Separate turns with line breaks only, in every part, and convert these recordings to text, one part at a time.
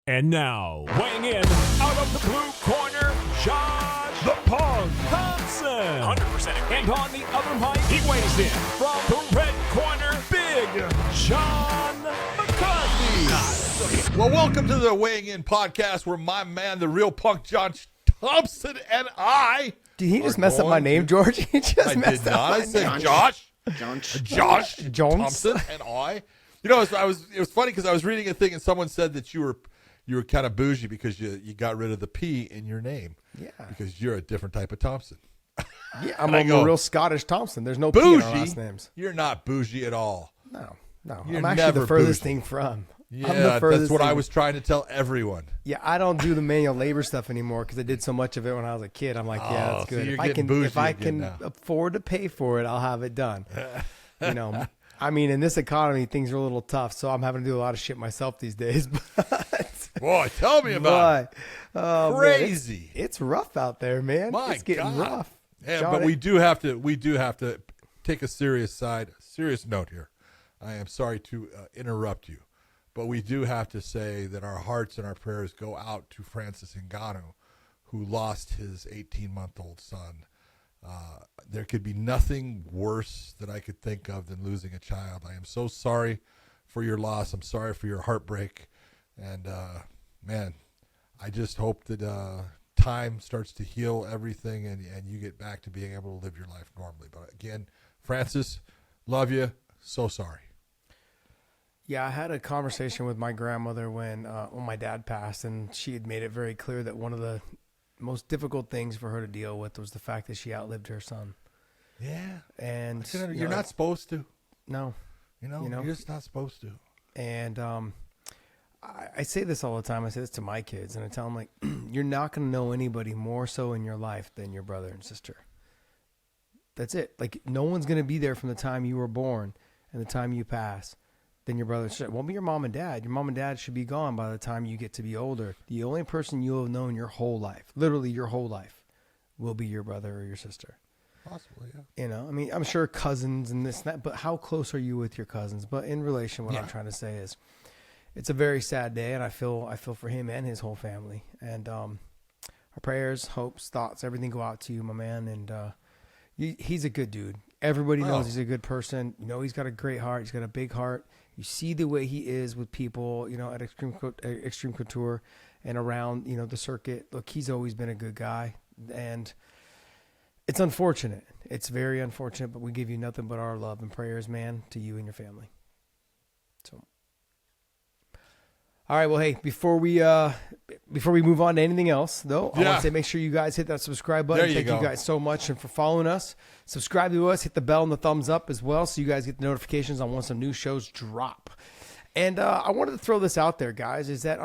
And now, weighing in out of the blue corner, Josh the Punk Thomson. 100%. And on the other mic, he weighs in from the red corner, Big John McCarthy.
Well, welcome to the Weighing In podcast where my man, the real punk John Thomson, and I.
Did he just mess up my name, George? He just
messed up my name. I said Josh
Jones.
Thomson, and I. You know, it was funny because I was reading a thing and someone said that you were kind of bougie because you got rid of the P in your name. Yeah. Because you're a different type of Thompson.
Yeah, I'm a real Scottish Thompson. There's no
bougie,
P in our last names.
You're not bougie at all.
No.
You're
I'm actually the furthest
bougie.
thing from.
Yeah, that's what I was trying to tell everyone.
Yeah, I don't do the manual labor stuff anymore because I did so much of it when I was a kid. I'm like, yeah, that's good.
So
if I can afford to pay for it, I'll have it done. You know, I mean, in this economy, things are a little tough, so I'm having to do a lot of shit myself these days.
Boy, tell me about it. Crazy.
Man, it's rough out there, man. It's getting rough.
Yeah, John, but we do have to take a serious note here. I am sorry to interrupt you, but we do have to say that our hearts and our prayers go out to Francis Ngannou, who lost his 18-month-old son. There could be nothing worse that I could think of than losing a child. I am so sorry for your loss. I'm sorry for your heartbreak. And, man, I just hope that time starts to heal everything and you get back to being able to live your life normally. But, again, Francis, love you. So sorry.
Yeah, I had a conversation with my grandmother when my dad passed, and she had made it very clear that one of the most difficult things for her to deal with was the fact that she outlived her son.
Yeah.
And
you're not supposed to.
No.
You're just not supposed to.
And I say this all the time. I say this to my kids, and I tell them, like, you're not going to know anybody more so in your life than your brother and sister. That's it. Like, no one's going to be there from the time you were born and the time you pass than your brother and sister. It won't be your mom and dad. Your mom and dad should be gone by the time you get to be older. The only person you'll have known your whole life, literally your whole life, will be your brother or your sister.
Possibly, yeah.
You know, I mean, I'm sure cousins and this and that, but how close are you with your cousins? But in relation, what I'm trying to say is it's a very sad day, and I feel for him and his whole family. And our prayers, hopes, thoughts, everything go out to you, my man. And he's a good dude. Everybody knows he's a good person. You know, he's got a great heart. He's got a big heart. You see the way he is with people, you know, at Extreme Couture and around, you know, the circuit. Look, he's always been a good guy. And it's unfortunate. It's very unfortunate, but we give you nothing but our love and prayers, man, to you and your family. So, all right. Well, hey, before we move on to anything else, though, I want to say make sure you guys hit that subscribe button. Thank you guys so much and for following us. Subscribe to us. Hit the bell and the thumbs up as well, so you guys get the notifications on when some new shows drop. And I wanted to throw this out there, guys, is that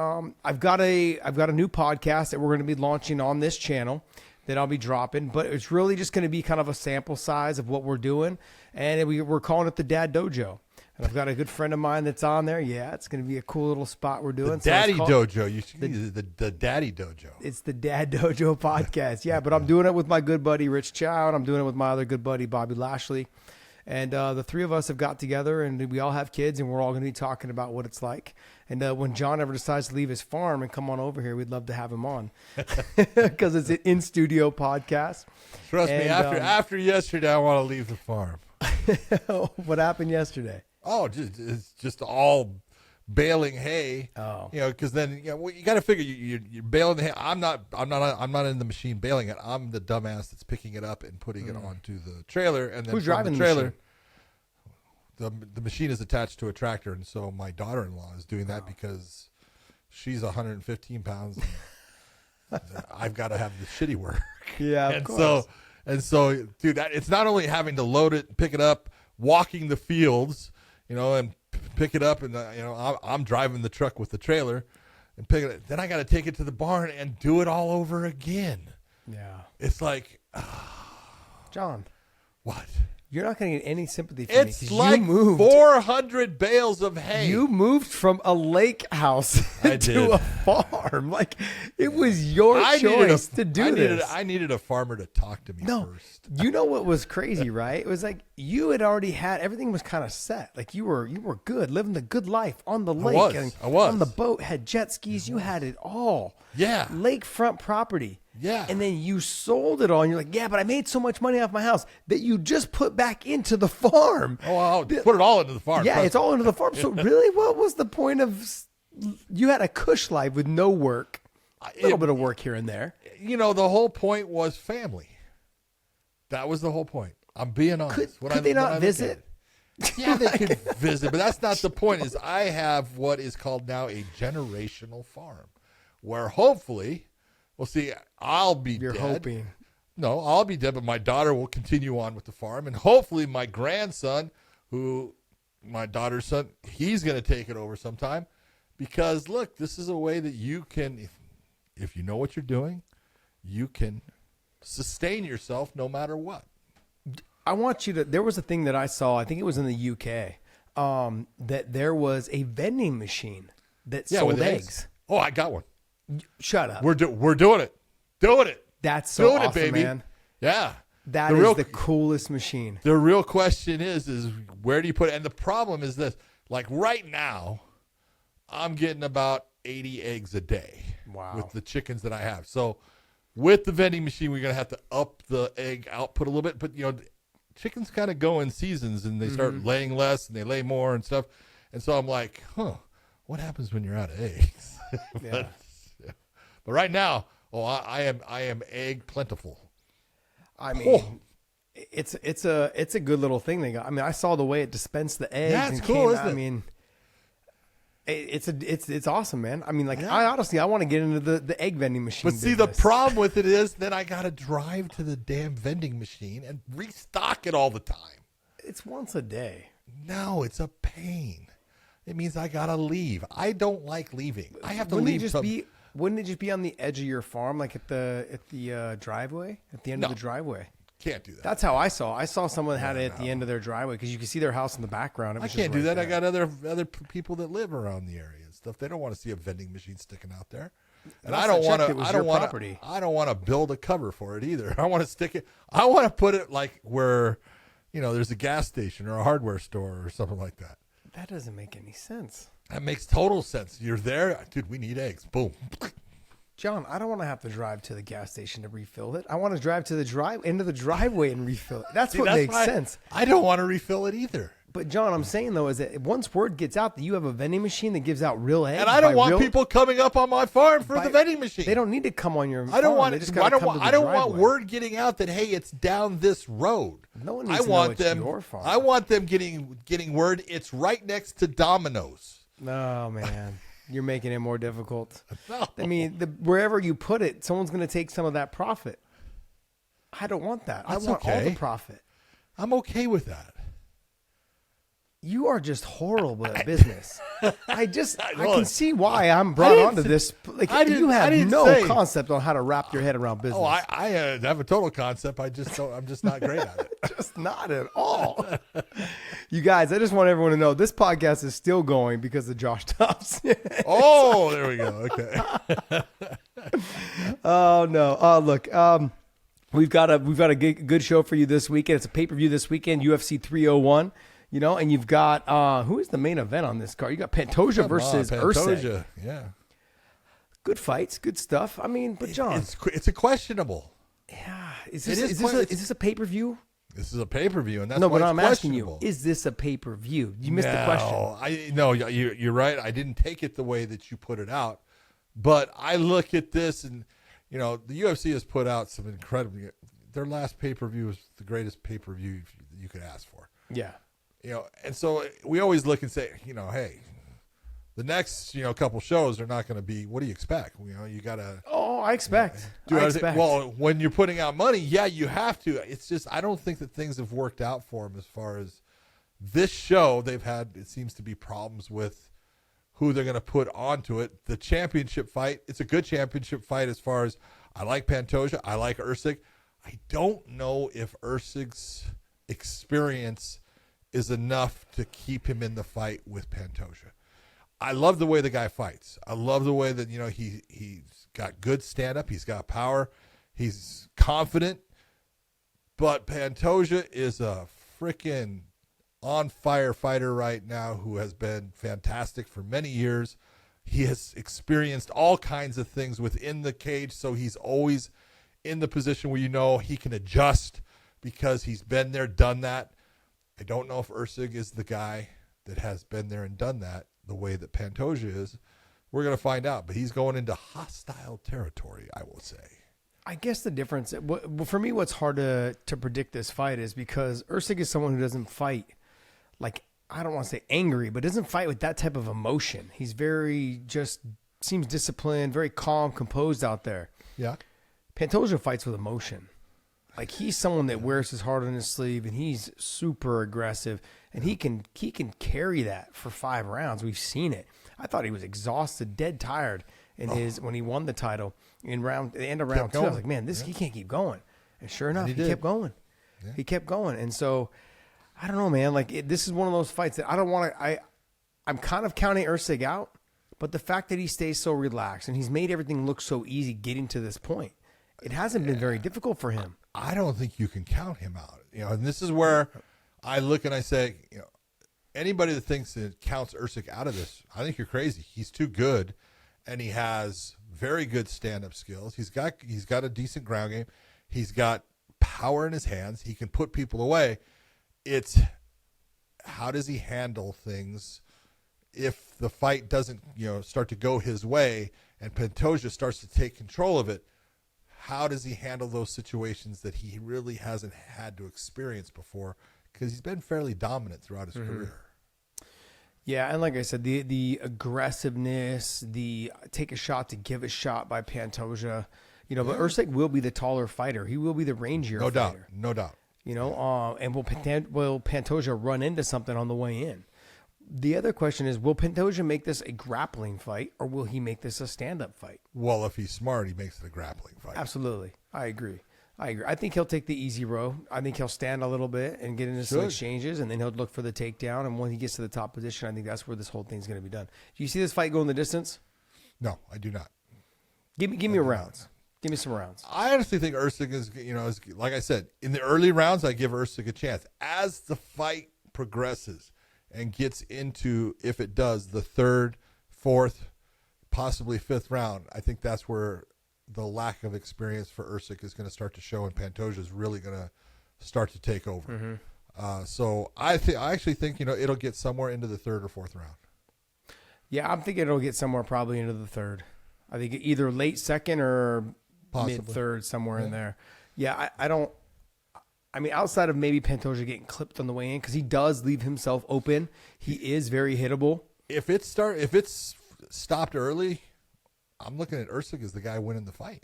I've got a new podcast that we're going to be launching on this channel that I'll be dropping, but it's really just going to be kind of a sample size of what we're doing, and we're calling it the Dad Dojo. And I've got a good friend of mine that's on there. Yeah, it's going to be a cool little spot we're doing.
The Daddy Dojo. You should use the Daddy Dojo.
It's the Dad Dojo podcast. Yeah, but I'm doing it with my good buddy Rich Chow, and I'm doing it with my other good buddy Bobby Lashley. And the three of us have got together, and we all have kids, and we're all going to be talking about what it's like. And when John ever decides to leave his farm and come on over here, we'd love to have him on because it's an in-studio podcast.
Trust me, after yesterday, I want to leave the farm.
What happened yesterday?
Oh, it's just all baling hay. Oh, you know, because then you got to figure you're baling the hay. I'm not in the machine baling it. I'm the dumbass that's picking it up and putting it onto the trailer. And then
who's driving
the trailer?
The
The machine is attached to a tractor, and so my daughter-in-law is doing that because she's 115 pounds. And I've got to have the shitty work.
Yeah, of course.
So, dude, it's not only having to load it, pick it up, walking the fields, you know, and pick it up, and you know, I'm driving the truck with the trailer and pick it up. Then I got to take it to the barn and do it all over again.
Yeah,
it's like,
John,
what?
You're not going to get any sympathy from me.
It's
'cause
like
you moved.
400 bales of hay.
You moved from a lake house
I
to
did.
a farm. Like, it was your choice to do this.
I needed a farmer to talk to me first.
You know what was crazy, right? It was like you had already had everything was kind of set. Like you were good, living the good life on the lake.
I was.
On the boat, had jet skis. You had it all.
Yeah.
Lakefront property.
Yeah.
And then you sold it all. And you're like, yeah, but I made so much money off my house that you just put back into the farm.
Oh, I'll put it all into the farm.
Yeah, it's all into the farm. So really, what was the point of? You had a cush life with no work, a little bit of work here and there.
You know, the whole point was family. That was the whole point. I'm being honest.
Could they not visit?
Yeah, they could visit, but that's not the point. Is I have what is called now a generational farm, where hopefully, we'll see. I'll be
You're
dead.
hoping.
No, I'll be dead, but my daughter will continue on with the farm, and hopefully my grandson, my daughter's son, he's going to take it over sometime. Because look, this is a way that you can, if you know what you're doing, you can sustain yourself no matter what.
I want you to. There was a thing that I saw. I think it was in the UK. That there was a vending machine that sold
with
eggs.
Oh, I got one.
Shut up.
We're doing it. Doing it.
That's so
doing
awesome,
it, baby.
man.
Yeah.
That is the coolest machine.
The real question is where do you put it? And the problem is this. Like right now, I'm getting about 80 eggs a day.
Wow.
With the chickens that I have. So with the vending machine, we're going to have to up the egg output a little bit. But, chickens kind of go in seasons and they start laying less and they lay more and stuff. And so I'm like, what happens when you're out of eggs? But right now, I am egg plentiful.
I mean, it's a good little thing they got. I mean, I saw the way it dispensed the eggs.
Yeah, it's cool, isn't it?
I mean, it's awesome, man. I mean, like I want to get into the egg vending machine.
But see, the problem with it is then I got to drive to the damn vending machine and restock it all the time.
It's once a day.
No, it's a pain. It means I got to leave. I don't like leaving. I have to leave.
Wouldn't it just be on the edge of your farm, like at the driveway, at the end of the driveway?
Can't do that.
That's how I saw. I saw someone had it at the end of their driveway because you can see their house in the background.
I can't do that. I got other people that live around the area and stuff. They don't want to see a vending machine sticking out there, and I don't want to. I don't want to build a cover for it either. I want to stick it. I want to put it like where, there's a gas station or a hardware store or something like that.
That doesn't make any sense.
That makes total sense. You're there, dude. We need eggs. Boom.
John, I don't want to have to drive to the gas station to refill it. I want to drive to the into the driveway and refill it. That's what makes sense.
I don't want to refill it either.
But John, I'm saying though is that once word gets out that you have a vending machine that gives out real eggs,
and I don't want people coming up on my farm for the vending machine.
They don't need to come on your farm.
I don't want. I don't want
driveway.
word getting out that hey, it's down this road.
No one needs to know it's your farm.
I want them getting word it's right next to Domino's.
Oh man. You're making it more difficult.
No.
I mean, wherever you put it, someone's going to take some of that profit. I don't want that.
That's
I want all
okay.
the profit.
I'm okay with that.
You are just horrible at business. I can see why I'm brought onto this. Like, you have no concept on how to wrap your head around business.
Oh, I have a total concept. I'm just not great at it.
Just not at all. You guys, I just want everyone to know this podcast is still going because of Josh Thomson.
Oh, there we go. Okay.
Oh no. Look. We've got a good show for you this weekend. It's a pay-per-view this weekend, UFC 301. And you've got who is the main event on this card? You got Pantoja versus Usyk.
Yeah.
Good fights, good stuff. I mean, but John,
it's a questionable.
Yeah. Is this a pay-per-view?
This is a pay-per-view, and that's
no.
Why
But
it's
I'm asking you: is this a pay-per-view? You missed the question.
No, you're right. I didn't take it the way that you put it out, but I look at this, and the UFC has put out some incredibly. Their last pay-per-view was the greatest pay-per-view you could ask for.
Yeah.
And so we always look and say, hey, the next, couple shows are not going to be, what do you expect? You got to.
Oh, I expect.
Well, when you're putting out money, yeah, you have to. It's just, I don't think that things have worked out for them as far as this show. They've had, it seems to be problems with who they're going to put onto it. The championship fight, it's a good championship fight as far as I like Pantoja. I like Usyk. I don't know if Usyk's experience is enough to keep him in the fight with Pantoja. I love the way the guy fights. I love the way that, he's got good stand-up. He's got power. He's confident. But Pantoja is a freaking on-fire fighter right now who has been fantastic for many years. He has experienced all kinds of things within the cage, so he's always in the position where he can adjust because he's been there, done that. I don't know if Usyk is the guy that has been there and done that the way that Pantoja is. We're going to find out, but he's going into hostile territory, I will say.
I guess the difference, for me, what's hard to predict this fight is because Usyk is someone who doesn't fight, like, I don't want to say angry, but doesn't fight with that type of emotion. He's seems disciplined, very calm, composed out there.
Yeah.
Pantoja fights with emotion. Like, he's someone that wears his heart on his sleeve, and he's super aggressive, and he can carry that for 5 rounds. We've seen it. I thought he was exhausted, dead tired when he won the title the end of round 2. I was like, man, he can't keep going. And sure enough, he kept going. Yeah. He kept going. And so, I don't know, man. Like, this is one of those fights that I don't want to. I'm kind of counting Usyk out, but the fact that he stays so relaxed and he's made everything look so easy getting to this point, it hasn't been very difficult for him.
I don't think you can count him out. And this is where I look and I say, anybody that thinks that counts Usyk out of this, I think you're crazy. He's too good, and he has very good stand-up skills. He's got a decent ground game. He's got power in his hands. He can put people away. It's how does he handle things if the fight doesn't, start to go his way and Pantoja starts to take control of it. How does he handle those situations that he really hasn't had to experience before? Because he's been fairly dominant throughout his career.
Yeah, and like I said, the aggressiveness, the take a shot to give a shot by Pantoja, but Usyk will be the taller fighter. He will be the rangier fighter.
No doubt.
And will Pantoja run into something on the way in? The other question is, will Pantoja make this a grappling fight, or will he make this a stand-up fight?
Well, if he's smart, he makes it a grappling fight.
Absolutely. I agree. I think he'll take the easy row. I think he'll stand a little bit and get into some exchanges, and then he'll look for the takedown. And when he gets to the top position, I think that's where this whole thing's going to be done. Do you see this fight going the distance?
No, I do not.
Give me rounds. Give me some rounds.
I honestly think Usyk is, like I said, in the early rounds, I give Usyk a chance. As the fight progresses and gets into, if it does, the 3rd, 4th, possibly 5th round, I think that's where the lack of experience for Usyk is going to start to show, and Pantoja is really going to start to take over. So I actually think it'll get somewhere into the 3rd or 4th round. Yeah,
I'm thinking it'll get somewhere probably into the 3rd. I think either late 2nd or mid 3rd, somewhere in there. Yeah, I don't. I mean, outside of maybe Pantoja getting clipped on the way in, because he does leave himself open. He is very hittable.
If it's stopped early, I'm looking at Usyk as the guy winning the fight.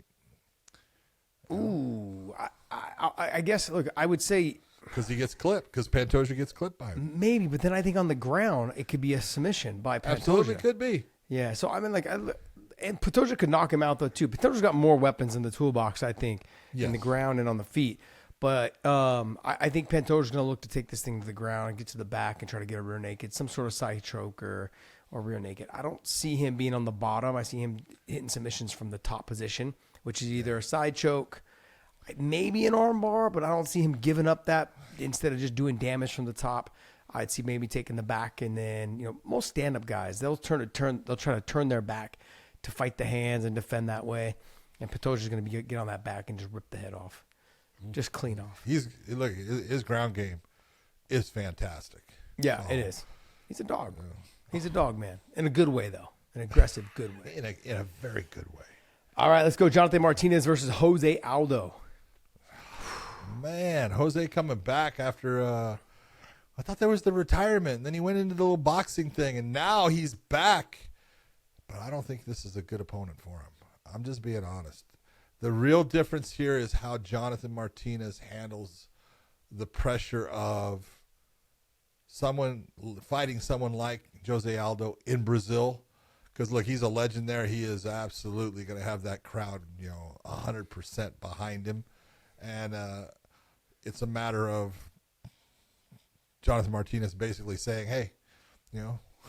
Ooh, I guess. Look, I would say
because he gets clipped, because Pantoja gets clipped by him.
Maybe, but then I think on the ground it could be a submission by Pantoja.
Absolutely, could be.
Yeah. So I mean, and Pantoja could knock him out though too. Pantoja's got more weapons in the toolbox, I think, in the ground and on the feet. But I think Pantoja's going to look to take this thing to the ground and get to the back and try to get a rear naked, some sort of side choke or rear naked. I don't see him being on the bottom. I see him hitting submissions from the top position, which is either a side choke, maybe an arm bar, but I don't see him giving up that instead of just doing damage from the top. I'd see maybe taking the back, and then most stand-up guys, they'll try to turn their back to fight the hands and defend that way. And Pantoja's going to get on that back and just rip the head off. Just clean off.
His ground game is fantastic.
Yeah, it is. He's a dog. He's a dog, man. In a good way, though. An aggressive, good way.
In a very good way.
All right, let's go. Jonathan Martinez versus Jose Aldo.
Man, Jose coming back after I thought there was the retirement, and then he went into the little boxing thing, and now he's back. But I don't think this is a good opponent for him. I'm just being honest. The real difference here is how Jonathan Martinez handles the pressure of fighting someone like Jose Aldo in Brazil. Because, look, he's a legend there. He is absolutely going to have that crowd, 100% behind him. And it's a matter of Jonathan Martinez basically saying, hey,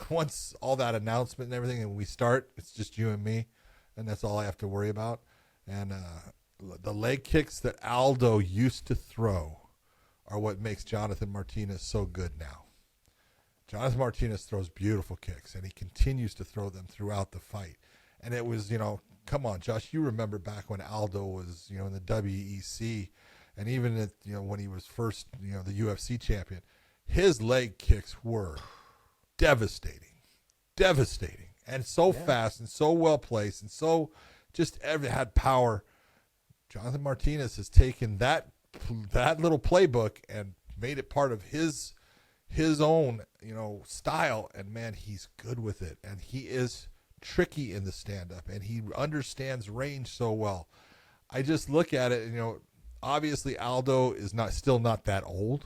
once all that announcement and everything and we start, it's just you and me, and that's all I have to worry about. And the leg kicks that Aldo used to throw are what makes Jonathan Martinez so good now. Jonathan Martinez throws beautiful kicks, and he continues to throw them throughout the fight. And it was, come on, Josh, you remember back when Aldo was, in the WEC, and even at, when he was first, the UFC champion, his leg kicks were devastating, and so fast and so well placed and so just had power. Jonathan Martinez has taken that little playbook and made it part of his own, style. And man, he's good with it. And he is tricky in the stand-up, and he understands range so well. I just look at it, obviously Aldo is still not that old,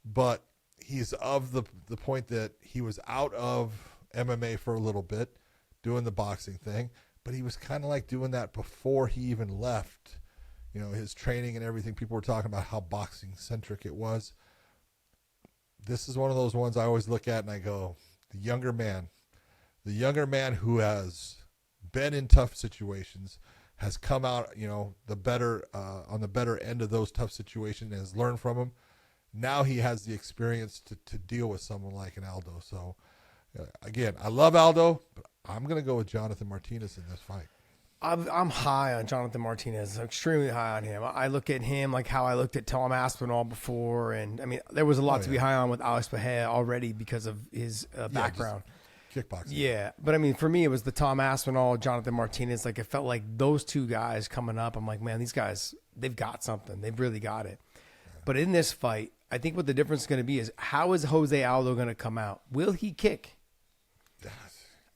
but he's of the point that he was out of MMA for a little bit, doing the boxing thing, but he was kind of like doing that before he even left, his training and everything. People were talking about how boxing centric it was. This is one of those ones I always look at and I go, the younger man who has been in tough situations, has come out, the better, on the better end of those tough situations, and has learned from them. Now he has the experience to deal with someone like an Aldo. So, again, I love Aldo, but I'm going to go with Jonathan Martinez in this fight.
I'm high on Jonathan Martinez, extremely high on him. I look at him like how I looked at Tom Aspinall before, and I mean, there was a lot to be high on with Alex Pereira already because of his background.
Kickboxing.
Yeah, but I mean, for me, it was the Tom Aspinall, Jonathan Martinez. Like, it felt like those two guys coming up. I'm like, man, these guys, they've got something. They've really got it. Yeah. But in this fight, I think what the difference is going to be is, how is Jose Aldo going to come out? Will he kick?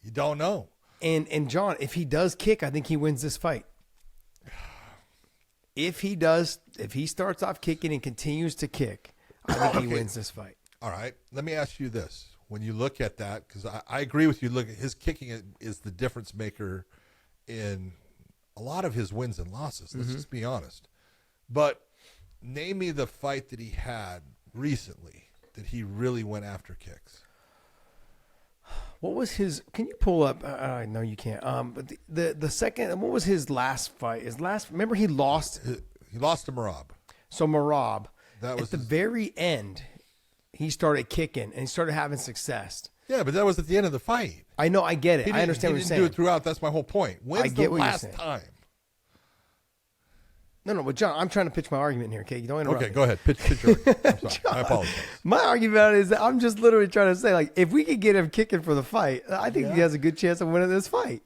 You don't know.
And John, if he does kick, I think he wins this fight. If he starts off kicking and continues to kick, I think he wins this fight.
All right. Let me ask you this. When you look at that, because I agree with you, look at his kicking is the difference maker in a lot of his wins and losses. Let's just be honest. But name me the fight that he had recently that he really went after kicks.
What was his? Can you pull up? No, you can't. But the second. What was his last fight? Remember, he lost.
He lost to Merab.
So Merab.
That was
at the very end. He started kicking and he started having success.
Yeah, but that was at the end of the fight.
I know. I get it. I understand what you're saying.
He didn't do it throughout. That's my whole point. When's the last time?
No, but John, I'm trying to pitch my argument here, okay? You don't interrupt me.
Go ahead. Pitch your argument. I'm sorry.
John,
I apologize.
My argument is that I'm just literally trying to say, like, if we could get him kicking for the fight, I think he has a good chance of winning this fight.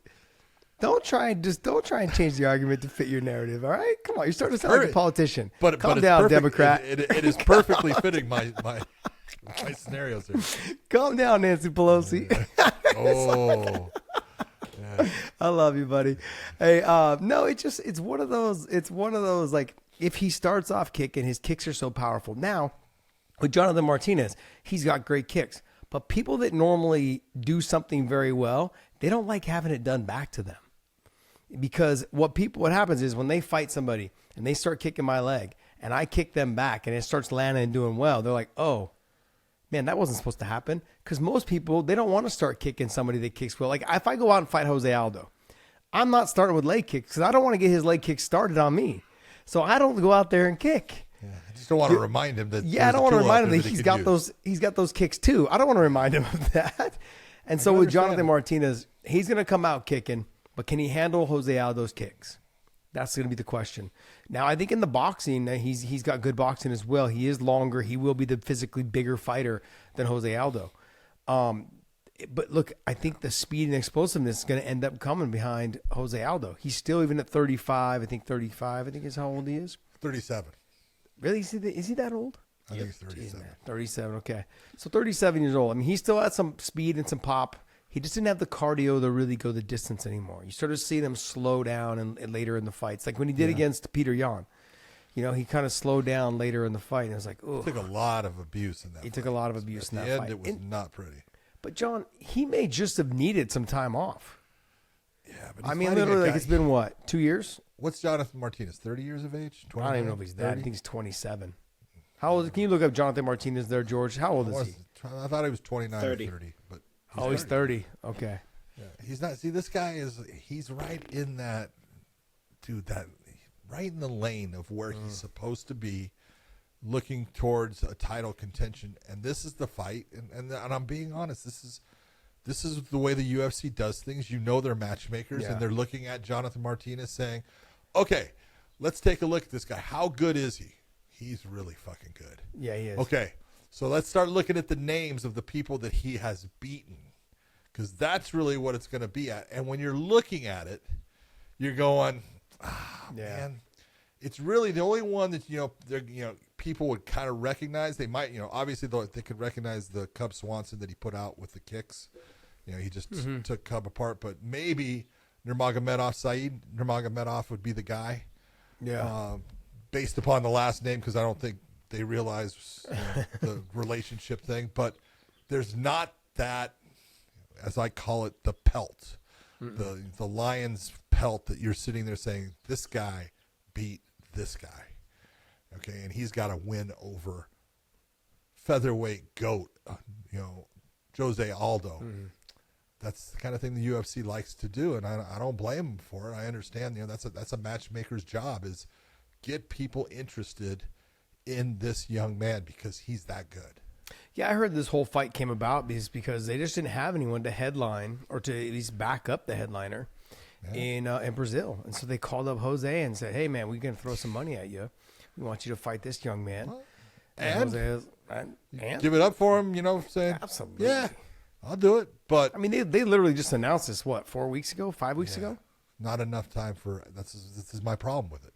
Don't try and change the argument to fit your narrative, all right? Come on, you're starting to sound like a politician. Calm down, Democrat.
It is perfectly fitting my scenarios here.
Calm down, Nancy Pelosi.
Oh. Yeah.
I love you, buddy. Hey, no, it's one of those, like, if he starts off kicking, his kicks are so powerful. Now, with Jonathan Martinez, he's got great kicks. But people that normally do something very well, they don't like having it done back to them. Because what happens is when they fight somebody and they start kicking my leg and I kick them back and it starts landing and doing well, they're like, oh, man, that wasn't supposed to happen. Because most people, they don't want to start kicking somebody that kicks well. Like, if I go out and fight Jose Aldo, I'm not starting with leg kicks because I don't want to get his leg kicks started on me. So I don't go out there and kick.
Yeah, I just don't want to remind him that.
Yeah, I don't want to remind him that he's got those kicks too. I don't want to remind him of that. And so with Jonathan Martinez, he's going to come out kicking, but can he handle Jose Aldo's kicks? That's going to be the question. Now, I think in the boxing, he's got good boxing as well. He is longer. He will be the physically bigger fighter than Jose Aldo. But look, I think the speed and explosiveness is going to end up coming behind Jose Aldo. He's still even at 35. I think 35. I think is how old he is.
37.
Really? Is he that old?
I think he's 37.
Jeez, 37. Okay. So 37 years old. I mean, he still had some speed and some pop. He just didn't have the cardio to really go the distance anymore. You sort of see them slow down and later in the fights. Like when he did against Peter Yan. You know, he kind of slowed down later in the fight. And it was like, oh.
He took a lot of abuse in that fight.
He took a lot of abuse in that fight.
At the end, it was not pretty.
But, John, he may just have needed some time off.
Yeah, but
I mean, literally, like, it's been, what, 2 years?
What's Jonathan Martinez, 30 years of age?
I don't even know if he's that. I think he's 27. How old? Can you look up Jonathan Martinez there, George? How old is he?
I thought he was 29
30.
or 30, but
He's 30. Okay.
yeah, he's not. See, this guy he's right in that, dude. That right in the lane of where he's supposed to be, looking towards a title contention. And this is the fight. And I'm being honest. This is the way the UFC does things. You know, they're matchmakers,
Yeah.
and they're looking at Jonathan Martinez saying, "Okay, let's take a look at this guy. How good is he? He's really fucking good.
Yeah, he is.
Okay, so let's start looking at the names of the people that he has beaten, because that's really what it's going to be at. And when you're looking at it, you're going, man, it's really the only one that people would kind of recognize. They might, obviously they could recognize the Cub Swanson that he put out with the kicks. He just took Cub apart, but maybe Saeed Nurmagomedov would be the guy.
Yeah.
Based upon the last name, because I don't think they realize the relationship thing. But there's not that, as I call it, the pelt, the lion's pelt that you're sitting there saying, this guy beat this guy. Okay, and he's got to win over featherweight GOAT, Jose Aldo. That's the kind of thing the UFC likes to do, and I don't blame him for it. I understand, that's a matchmaker's job, is get people interested in this young man because he's that good.
Yeah, I heard this whole fight came about because they just didn't have anyone to headline or to at least back up the headliner in Brazil, and so they called up Jose and said, "Hey, man, we're gonna throw some money at you. We want you to fight this young man."
Well,
and Jose
give it up for him, saying,
absolutely,
yeah, I'll do it. But
I mean, they literally just announced this 4 weeks ago, 5 weeks ago.
Not enough time for this is my problem with it.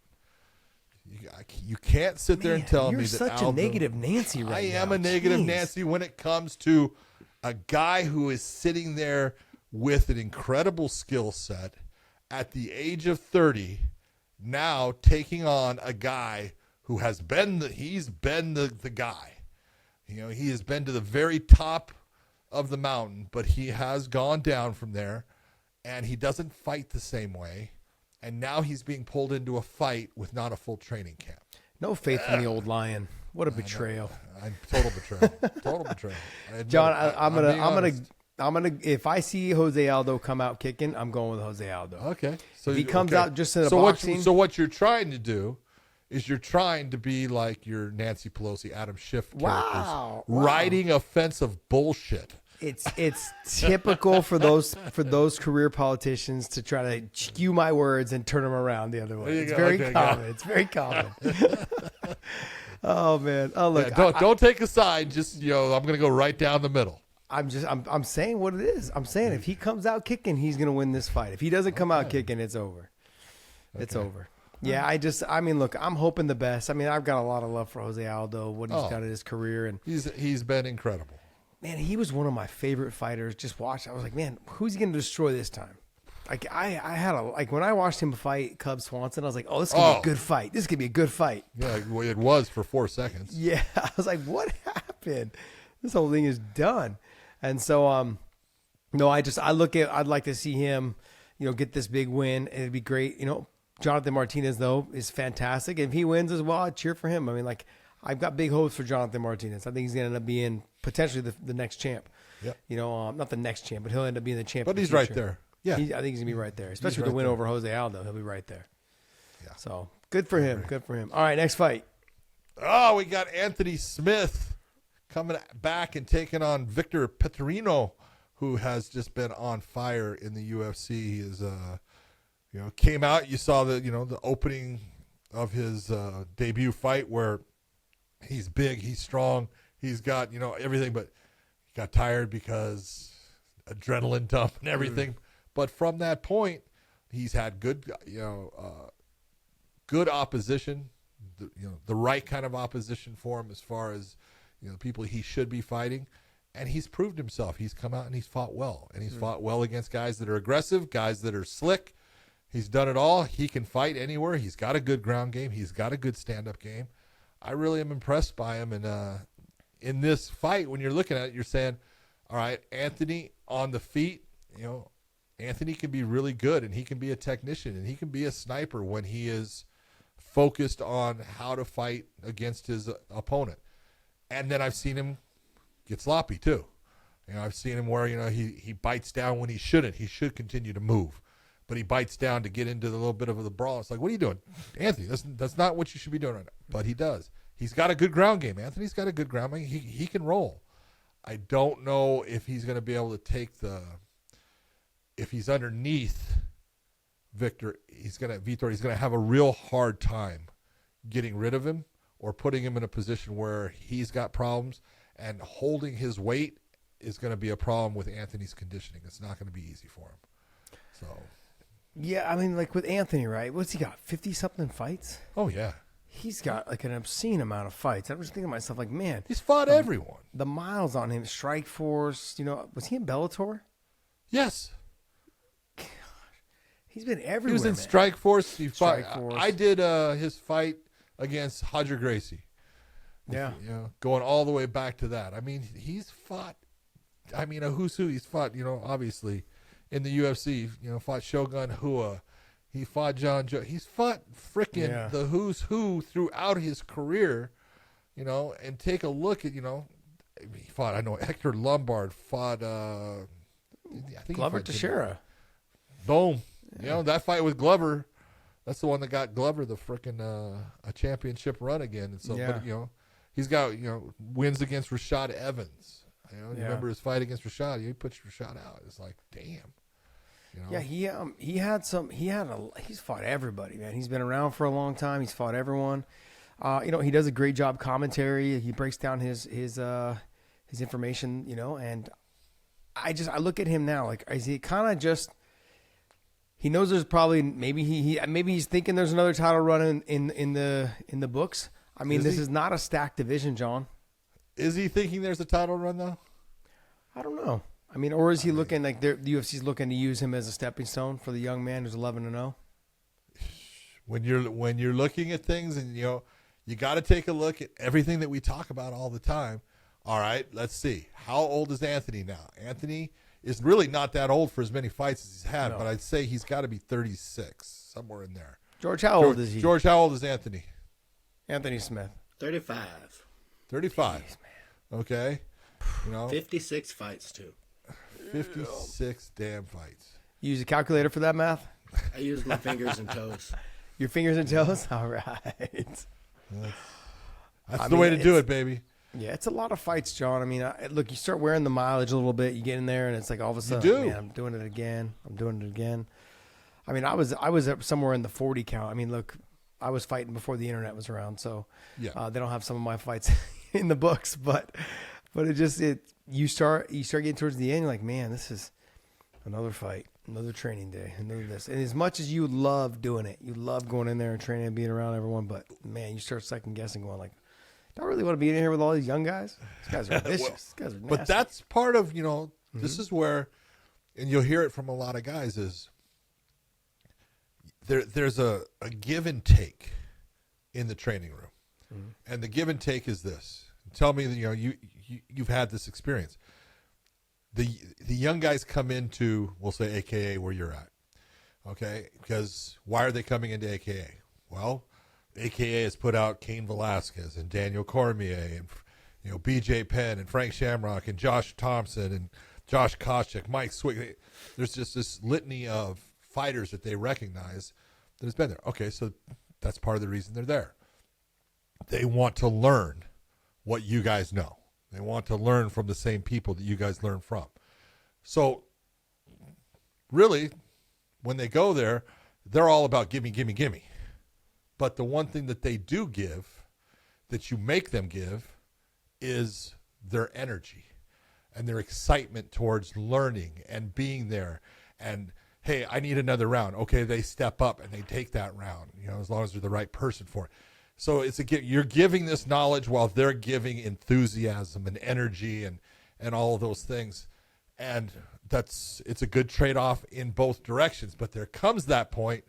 You can't sit there and tell me that
you're such
Aldo,
a negative Nancy right now.
I am a negative
Jeez.
Nancy when it comes to a guy who is sitting there with an incredible skill set at the age of 30, now taking on a guy who has been the guy. He has been to the very top of the mountain, but he has gone down from there, and he doesn't fight the same way. And now he's being pulled into a fight with not a full training camp.
No faith in the old lion. What a betrayal.
Total betrayal. Total betrayal.
John, I'm gonna. If I see Jose Aldo come out kicking, I'm going with Jose Aldo.
Okay. So
if he comes out just in a boxing.
So what you're trying to do is you're trying to be like your Nancy Pelosi, Adam Schiff characters,
Wow.
writing offensive bullshit.
It's typical for those career politicians to try to skew my words and turn them around the other way. It's very common. It's very common. Oh man. Oh look.
Don't take a side. Just I'm going to go right down the middle.
I'm saying what it is. I'm saying if he comes out kicking, he's going to win this fight. If he doesn't come out kicking, it's over. It's over. Yeah, look, I'm hoping the best. I mean, I've got a lot of love for Jose Aldo, what he's done in his career, and
he's been incredible.
Man, he was one of my favorite fighters. Just watch. I was like, man, who's he going to destroy this time? Like I had when I watched him fight Cub Swanson, I was like, oh, this is gonna be a good fight. This is gonna be a good fight.
Yeah, it was for 4 seconds.
Yeah, I was like, what happened? This whole thing is done. And so, no, I'd like to see him, get this big win. It'd be great. Jonathan Martinez though is fantastic. If he wins as well, I'd cheer for him. I mean, I've got big hopes for Jonathan Martinez. I think he's going to end up being potentially the next champ.
Yep.
Not the next champ, but he'll end up being the champ.
But he's right there. Yeah.
I think he's going to be right there, especially with the win over Jose Aldo. He'll be right there.
Yeah.
So good for him. Good for him. All right, next fight.
Oh, we got Anthony Smith coming back and taking on Victor Petrino, who has just been on fire in the UFC. He is, came out. You saw the opening of his debut fight where he's big, he's strong, he's got everything, but he got tired because adrenaline dump and everything. But from that point, he's had good opposition, the right kind of opposition for him as far as people he should be fighting, and he's proved himself. He's come out and he's fought well, and he's fought well against guys that are aggressive, guys that are slick. He's done it all. He can fight anywhere. He's got a good ground game. He's got a good stand-up game. I really am impressed by him. And in this fight, when you're looking at it, you're saying, all right, Anthony on the feet, Anthony can be really good, and he can be a technician, and he can be a sniper when he is focused on how to fight against his opponent. And then I've seen him get sloppy too. I've seen him where, he bites down when he shouldn't. He should continue to move. But he bites down to get into the little bit of the brawl. It's like, what are you doing? Anthony, that's not what you should be doing right now. But he does. He's got a good ground game. Anthony's got a good ground game. He can roll. I don't know if he's going to be able to take if he's underneath Vitor, he's going to have a real hard time getting rid of him or putting him in a position where he's got problems, and holding his weight is going to be a problem with Anthony's conditioning. It's not going to be easy for him. So,
yeah, I mean, like with Anthony, right? What's he got? 50-something fights?
Oh, yeah.
He's got like an obscene amount of fights. I was thinking to myself, like, man.
He's fought everyone.
The miles on him, Strike Force, was he in Bellator?
Yes.
God, he's been everywhere.
He was in
man.
Strike Force. He fought.
Strike Force.
I did his fight against Roger Gracie.
Yeah.
Going all the way back to that. I mean, he's fought, a who's who. He's fought, obviously, in the UFC, fought Shogun Hua. He fought John Joe. He's fought frickin' the who's who throughout his career, and take a look at, he fought, Hector Lombard fought, I think
Glover Teixeira.
Boom. That fight with Glover, that's the one that got Glover the frickin' a championship run again. And so, but, he's got, wins against Rashad Evans. You remember his fight against Rashad? He puts Rashad out. It's like, damn.
Yeah, he's fought everybody, man. He's been around for a long time. He's fought everyone. He does a great job commentary. He breaks down his information, and I look at him now, like, is he kind of just, he knows there's probably, maybe he's thinking there's another title run in the books. I mean, this is not a stacked division, John.
Is he thinking there's a title run though?
I don't know. I mean, or is he looking like the UFC's looking to use him as a stepping stone for the young man who's 11-0?
When you're looking at things, and you got to take a look at everything that we talk about all the time. All right, let's see. How old is Anthony now? Anthony is really not that old for as many fights as he's had, but I'd say he's got to be 36, somewhere in there.
George, how old is he?
George, how old is Anthony?
Anthony Smith.
35.
35.
Jeez,
okay.
56 fights, too.
56 damn fights.
You use a calculator for that math?
I use my fingers and toes.
Your fingers and toes? All right.
That's the way to do it, baby.
Yeah, it's a lot of fights, John. I mean, look, you start wearing the mileage a little bit. You get in there, and it's like all of a sudden, man, I'm doing it again. I mean, I was up somewhere in the 40 count. I mean, look, I was fighting before the internet was around, so they don't have some of my fights in the books, but you start getting towards the end, you're like, man, this is another fight, another training day, another this. And as much as you love doing it, you love going in there and training and being around everyone, but man, you start second guessing, going like, do I really want to be in here with all these young guys? These guys are vicious. These guys are nasty.
But that's part of, this is where, and you'll hear it from a lot of guys, is there's a give and take in the training room. Mm-hmm. And the give and take is this. Tell me that, you've had this experience. The young guys come into, we'll say, AKA where you're at. Okay? Because why are they coming into AKA? Well, AKA has put out Cain Velasquez and Daniel Cormier and BJ Penn and Frank Shamrock and Josh Thomson and Josh Koscheck, Mike Swig. There's just this litany of fighters that they recognize that has been there. Okay, so that's part of the reason they're there. They want to learn what you guys know. They want to learn from the same people that you guys learn from. So really, when they go there, they're all about gimme, gimme, gimme. But the one thing that they do give, that you make them give, is their energy and their excitement towards learning and being there. And, hey, I need another round. Okay, they step up and they take that round, as long as they're the right person for it. So you're giving this knowledge while they're giving enthusiasm and energy and all of those things. And it's a good trade-off in both directions. But there comes that point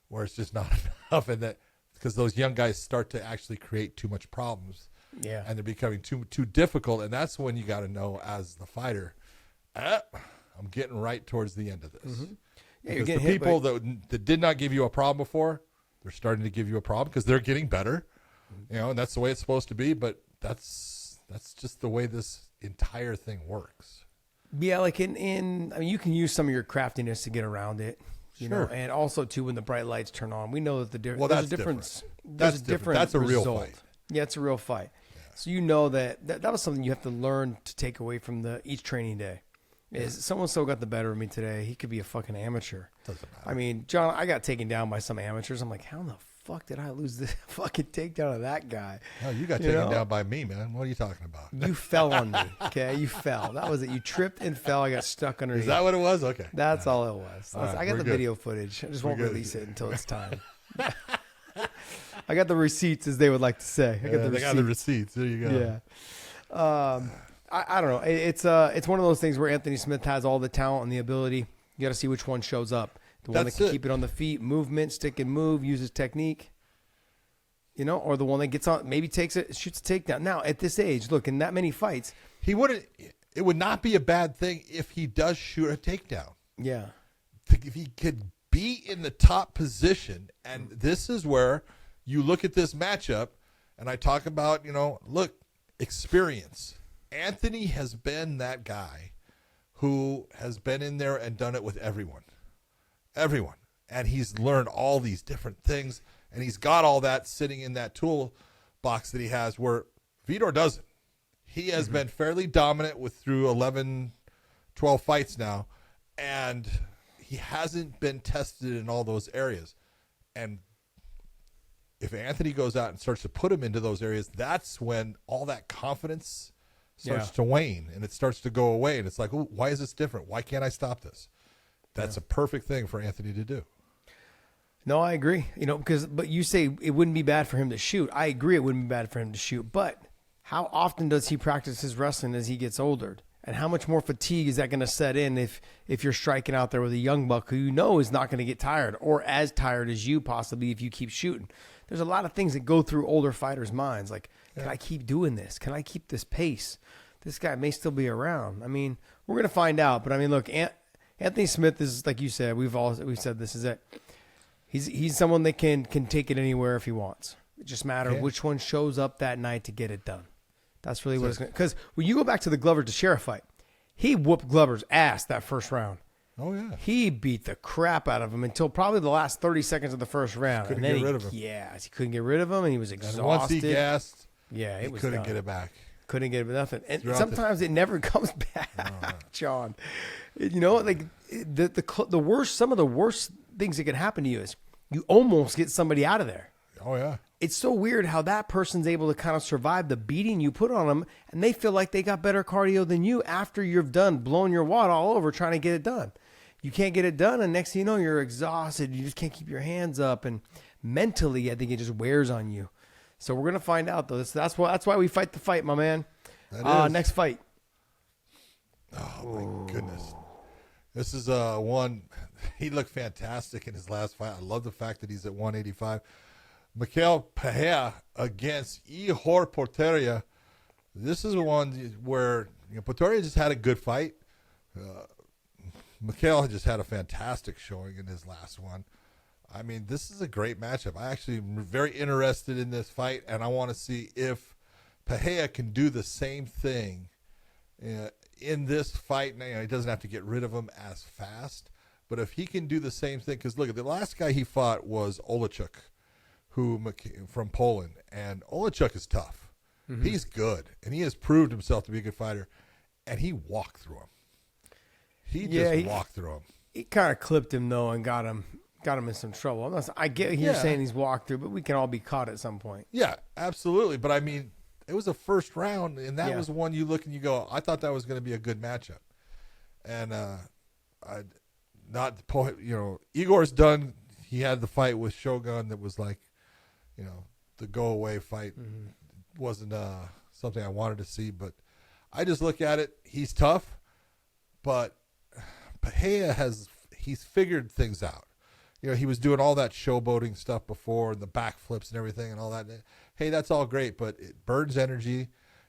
where it's just not enough, and that because those young guys start to actually create too much problems.
Yeah.
And they're becoming too difficult. And that's when you got to know, as the fighter, I'm getting right towards the end of this.
Mm-hmm. Yeah,
because the people that did not give you a problem before, They're starting to give you a problem because they're getting better, and that's the way it's supposed to be. But that's just the way this entire thing works.
Yeah, like I mean, you can use some of your craftiness to get around it, you know, and also too when the bright lights turn on, we know that there's a difference. There's a different
That's a real
result.
fight.
Yeah, it's a real fight. Yeah. So you know that was something you have to learn to take away from each training day. Is someone so got the better of me today? He could be a fucking amateur.
Doesn't matter.
I mean, John, I got taken down by some amateurs. I'm like, how in the fuck did I lose this fucking takedown of that guy?
No, you got taken down by me, man. What are you talking about?
You fell on me, okay? You fell. That was it. You tripped and fell. I got stuck underneath.
Is that what it was? Okay.
That's all it was.
Right,
I got the
good.
video footage. I just won't release it until it's time. I got the receipts, as they would like to say. I got
the receipts. There you go.
Yeah. I don't know. It's one of those things where Anthony Smith has all the talent and the ability. You got to see which one shows up. The one that can keep it on the feet, movement, stick and move, uses technique. You know, or the one that gets on, maybe takes it, shoots a takedown. Now, at this age, look, in that many fights,
it would not be a bad thing if he does shoot a takedown.
Yeah.
If he could be in the top position, and this is where you look at this matchup, and I talk about, look, experience. Anthony has been that guy who has been in there and done it with everyone. And he's learned all these different things, and he's got all that sitting in that tool box that he has where Vitor doesn't. He has been fairly dominant through 11, 12 fights now, and he hasn't been tested in all those areas. And if Anthony goes out and starts to put him into those areas, that's when all that confidence starts to wane, and it starts to go away, and it's like, ooh, why is this different? Why can't I stop this? That's a perfect thing for Anthony to do.
No, I agree. But you say it wouldn't be bad for him to shoot. I agree it wouldn't be bad for him to shoot. But how often does he practice his wrestling as he gets older? And how much more fatigue is that going to set in if you're striking out there with a young buck who is not going to get tired or as tired as you possibly if you keep shooting? There's a lot of things that go through older fighters' minds. Like, can I keep doing this? Can I keep this pace? This guy may still be around. I mean, we're going to find out. But, I mean, look, Anthony Smith is, like you said, we've said this is it. He's someone that can take it anywhere if he wants. It just matters which one shows up that night to get it done. That's really what it's going to. Because when you go back to the Glover Teixeira fight, he whooped Glover's ass that first round.
Oh, yeah.
He beat the crap out of him until probably the last 30 seconds of the first round.
Couldn't get rid of him.
Yeah, he couldn't get rid of him, and he was exhausted.
And once he gassed,
he
couldn't get it back.
Couldn't get it nothing. And sometimes it never comes back, John. Like the worst, some of the worst things that can happen to you is you almost get somebody out of there.
Oh, yeah.
It's so weird how that person's able to kind of survive the beating you put on them, and they feel like they got better cardio than you after you've done blowing your wad all over trying to get it done. You can't get it done, and next thing you know, you're exhausted. You just can't keep your hands up, and mentally, I think it just wears on you. So we're gonna find out, though. That's why we fight the fight, my man. Next fight.
Oh my goodness, this is one. He looked fantastic in his last fight. I love the fact that he's at 185. Miguel Pereira against Ihor Porteria. This is one where Porteria just had a good fight. Miguel just had a fantastic showing in his last one. I mean, this is a great matchup. I actually am very interested in this fight, and I want to see if Pereira can do the same thing in this fight. Now, he doesn't have to get rid of him as fast, but if he can do the same thing, because look, the last guy he fought was Olechuk, from Poland, and Olechuk is tough. Mm-hmm. He's good, and he has proved himself to be a good fighter, and he walked through him. He walked through him.
He kind of clipped him, though, and got him in some trouble. I get you're saying he's walked through, but we can all be caught at some point.
Yeah, absolutely. But, I mean, it was a first round, and that was one you look and you go, I thought that was going to be a good matchup. And Igor's done. He had the fight with Shogun that was like, the go-away fight. Mm-hmm. Wasn't something I wanted to see, but I just look at it. He's tough, but Pereira he's figured things out. He was doing all that showboating stuff before, and the backflips and everything and all that. Hey, that's all great, but it burns energy,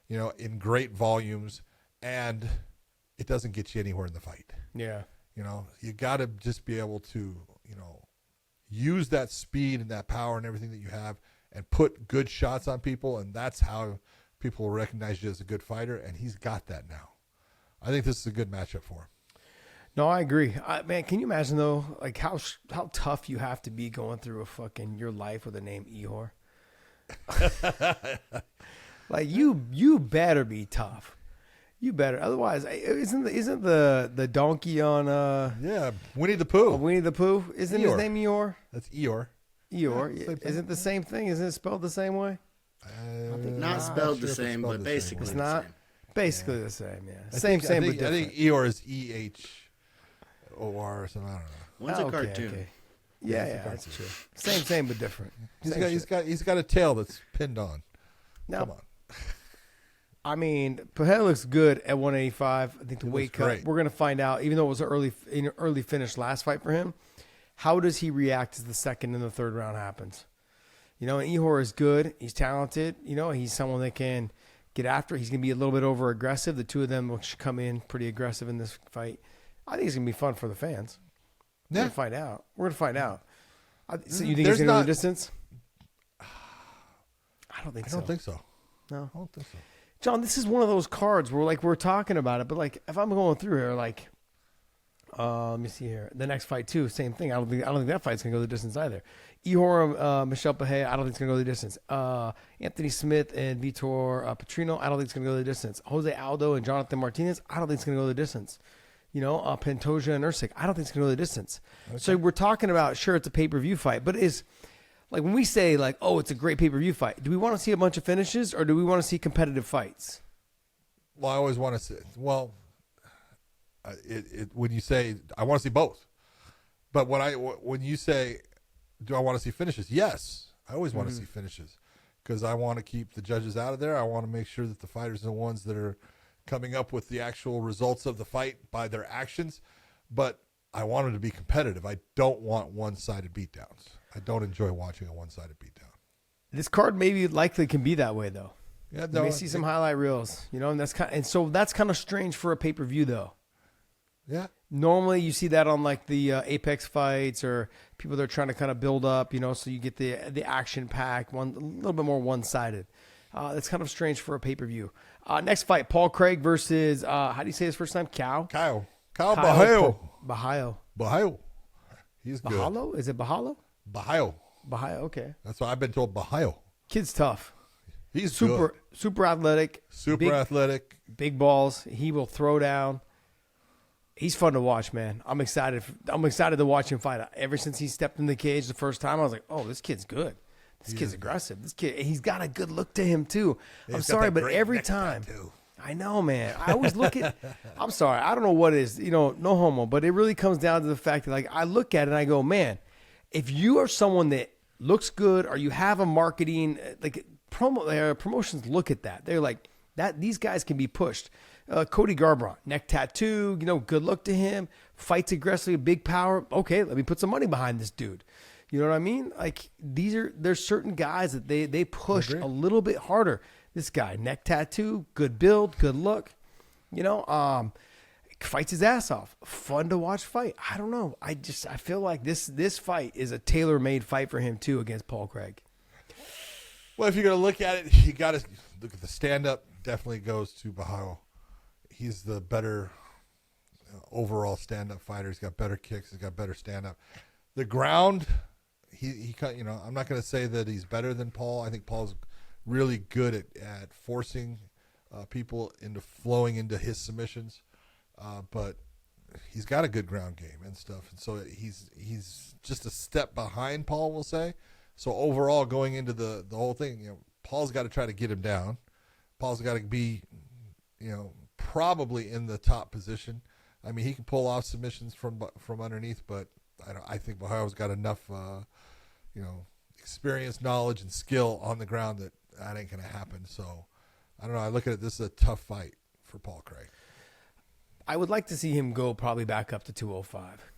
in great volumes, and it doesn't get you anywhere in the fight.
Yeah.
You got to just be able to, use that speed and that power and everything that you have and put good shots on people, and that's how people will recognize you as a good fighter, and he's got that now. I think this is a good matchup for him.
No, I agree. Man, can you imagine, though, like how tough you have to be going through your life with the name Ihor? Like, you better be tough. You better. Otherwise, isn't the donkey on
Winnie the Pooh.
Winnie the Pooh? Isn't his name Eeyore?
That's Eeyore.
Eeyore.
Yeah,
is it the same thing? Isn't it spelled the same way?
Not spelled the same, but basically
It's
the
not.
same.
Basically the same, yeah.
I
Same,
think,
but
I
different.
think Eeyore is EHOR or something. I don't know.
One's a cartoon.
Okay. Yeah, that's true. Same, but different.
He's got a tail that's pinned on.
Now,
Come on.
I mean, Pajeda looks good at 185. I think the
He
weight
looks
cut.
great.
We're gonna find out. Even though it was an early finish last fight for him, how does he react as the second and the third round happens? And Ihor is good. He's talented. He's someone that can get after. He's gonna be a little bit over aggressive. The two of them will come in pretty aggressive in this fight. I think it's gonna be fun for the fans. We're gonna find out. So you think he's gonna go the distance? I don't think so.
I don't think so.
No.
I don't think so.
John, this is one of those cards where we're talking about it, but if I'm going through here, let me see here. The next fight too, same thing. I don't think that fight's gonna go the distance either. Ihor, Michelle Pajeda, I don't think it's gonna go the distance. Anthony Smith and Vitor Petrino, I don't think it's gonna go the distance. Jose Aldo and Jonathan Martinez, I don't think it's gonna go the distance. Pantoja and Usyk, I don't think it's gonna go the distance. Okay. So we're talking about, sure, it's a pay-per-view fight, but is like when we say it's a great pay-per-view fight, do we want to see a bunch of finishes or do we want to see competitive fights?
Well, I always want to see. Well, when you say I want to see both, but when you say do I want to see finishes? Yes, I always want to see finishes because I want to keep the judges out of there. I want to make sure that the fighters are the ones that are coming up with the actual results of the fight by their actions. But I want them to be competitive. I don't want one-sided beatdowns. I don't enjoy watching a one-sided beatdown.
This card likely can be that way though.
Yeah,
you may see some highlight reels, and that's kind of strange for a pay-per-view though.
Yeah.
Normally you see that on the Apex fights or people that are trying to kind of build up, so you get the action pack, a little bit more one-sided. That's kind of strange for a pay-per-view. Next fight, Paul Craig versus how do you say his first name? Kyle
Bahayo. He's good.
Bahalo? Is it Bahalo?
Bahayo.
Okay.
That's what I've been told. Bahayo.
Kid's tough.
He's
super athletic.
Athletic.
Big balls. He will throw down. He's fun to watch, man. I'm excited to watch him fight. Ever since he stepped in the cage the first time, I was like, oh, this kid's good. This kid's aggressive. This kid, he's got a good look to him too. I'm sorry, but every time, I know, man. I always look at. I'm sorry, I don't know what it is. No homo, but it really comes down to the fact that I look at it and I go, man, if you are someone that looks good or you have a marketing promotions look at that. They're like that. These guys can be pushed. Cody Garbrandt, neck tattoo, good look to him, fights aggressively, big power. Okay, let me put some money behind this dude. You know what I mean? There's certain guys that they push a little bit harder. This guy, neck tattoo, good build, good look. Fights his ass off. Fun to watch fight. I don't know. I feel like this fight is a tailor-made fight for him too against Paul Craig.
Well, if you're going to look at it, you got to look at the stand-up. Definitely goes to Bahayo. He's the better overall stand-up fighter. He's got better kicks. He's got better stand-up. The ground, he I'm not going to say that he's better than Paul. I think Paul's really good at forcing people into flowing into his submissions. But he's got a good ground game and stuff. And so he's just a step behind Paul, we'll say. So overall, going into the whole thing, Paul's got to try to get him down. Paul's got to be, probably in the top position. I mean, he can pull off submissions from underneath, but I think Bahayo's got enough, experience, knowledge, and skill on the ground that ain't going to happen. So I don't know. I look at it. This is a tough fight for Paul Craig.
I would like to see him go probably back up to 205.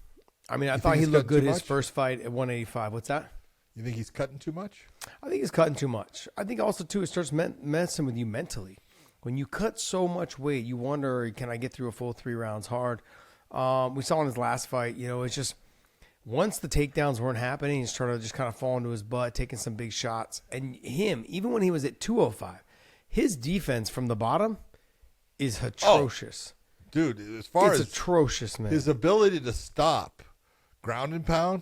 I mean, I thought he looked good his first fight at 185. What's that?
You think he's cutting too much?
I think he's cutting too much. I think also, too, it starts messing with you mentally. When you cut so much weight, you wonder, can I get through a full 3 rounds hard? We saw in his last fight, it's just Once the takedowns weren't happening, he's trying to just kind of fall into his butt, taking some big shots. And him, even when he was at 205, his defense from the bottom is atrocious.
Dude, as far as
atrocious, man.
His ability to stop ground and pound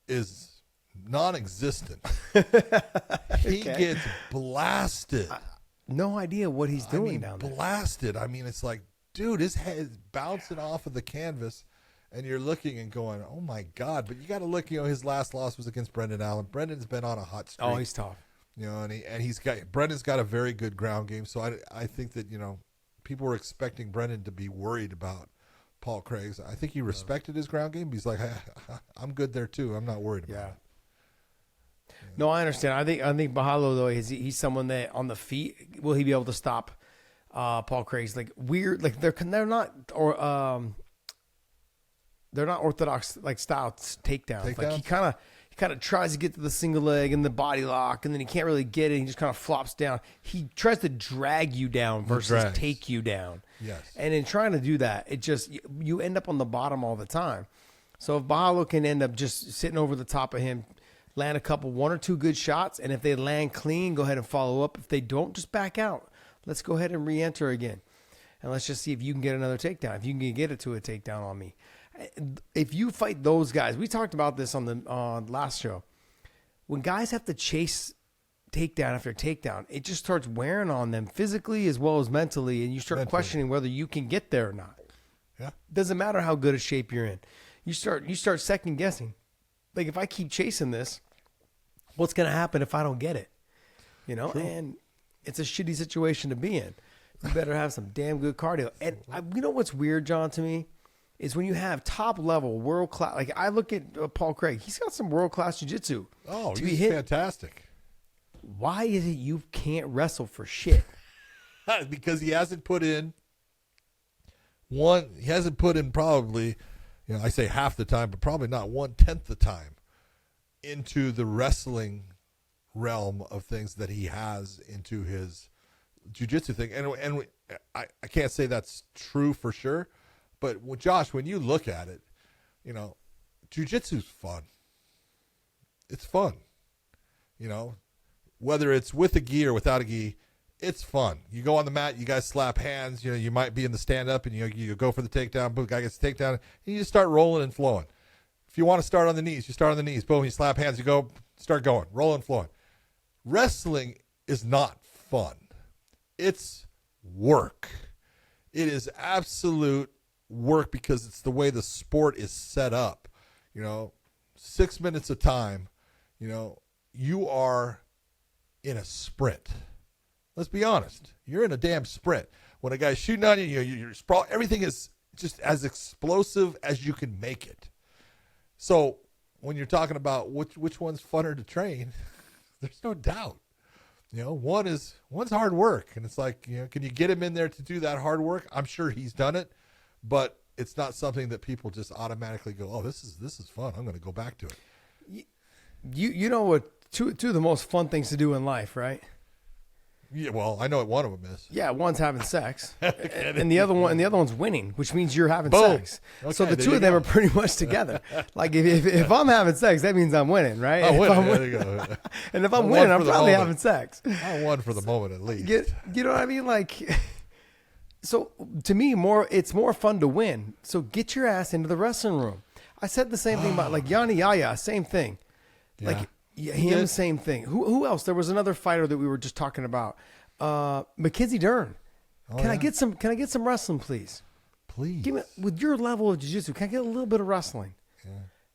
is non-existent. He gets blasted.
No idea what he's doing down there.
Blasted. I mean, it's like, dude, his head is bouncing off of the canvas, and you're looking and going, oh, my God. But you got to look, his last loss was against Brendan Allen. Brendan's been on a hot streak.
Oh, he's tough.
And Brendan's got a very good ground game. So I think that, people were expecting Brendan to be worried about Paul Craig's. I think he respected his ground game. He's like, I'm good there too. I'm not worried about it.
No, I understand. I think Bahalo though he's someone that on the feet will he be able to stop Paul Craig's like weird like they're not orthodox like style takedowns. Like he kind of tries to get to the single leg and the body lock, and then he can't really get it. He just kind of flops down. He tries to drag you down versus take you down.
Yes.
And in trying to do that, it just you end up on the bottom all the time. So if Bahalo can end up just sitting over the top of him, land one or two good shots, and if they land clean, go ahead and follow up. If they don't, just back out. Let's go ahead and re-enter again. And let's just see if you can get another takedown, if you can get it to a takedown on me. If you fight those guys, we talked about this on the last show. When guys have to chase takedown after takedown, it just starts wearing on them physically as well as mentally, and you start questioning whether you can get there or not.
Yeah,
doesn't matter how good a shape you're in. You start second guessing. Like if I keep chasing this, what's going to happen if I don't get it? True. And it's a shitty situation to be in. You better have some damn good cardio. And you know what's weird, John, to me? Is when you have top level world class. Like I look at Paul Craig, he's got some world class jiu-jitsu.
Oh, he's fantastic.
Why is it you can't wrestle for shit?
Because he hasn't put in probably, I say half the time, but probably not 1/10 the time into the wrestling realm of things that he has into his jiu-jitsu thing. And I can't say that's true for sure. But Josh, when you look at it, jiu-jitsu's fun. It's fun. Whether it's with a gi or without a gi, it's fun. You go on the mat, you guys slap hands. You might be in the stand-up, and you go for the takedown. Boom, guy gets the takedown, and you just start rolling and flowing. If you want to start on the knees, you start on the knees. Boom, you slap hands, you go, start going, rolling, flowing. Wrestling is not fun. It's work. It is absolute work because it's the way the sport is set up. 6 minutes of time, you are in a sprint. Let's be honest. You're in a damn sprint. When a guy's shooting on you, you're sprawl. Everything is just as explosive as you can make it. So when you're talking about which one's funner to train, there's no doubt. One's hard work, and it's like, can you get him in there to do that hard work? I'm sure he's done it. But it's not something that people just automatically go, oh, this is fun. I'm going to go back to it.
You know what? Two of the most fun things to do in life, right?
Yeah, well, I know what one of them is.
Yeah, one's having sex, and the other one's winning, which means you're having
Boom.
sex.
Okay,
so the two of them are pretty much together. Like if I'm having sex, that means I'm winning, right?
I'm winning. There you go.
And if I'm winning, I'm probably having sex.
I won for the moment at least.
You know what I mean? Like. So to me, it's more fun to win. So get your ass into the wrestling room. I said the same thing about like Yanni Yaya, same thing.
Yeah.
Like him, same thing. Who else? There was another fighter that we were just talking about. Mackenzie Dern. Can I get some wrestling, please?
Please.
Give me with your level of jiu-jitsu. Can I get a little bit of wrestling?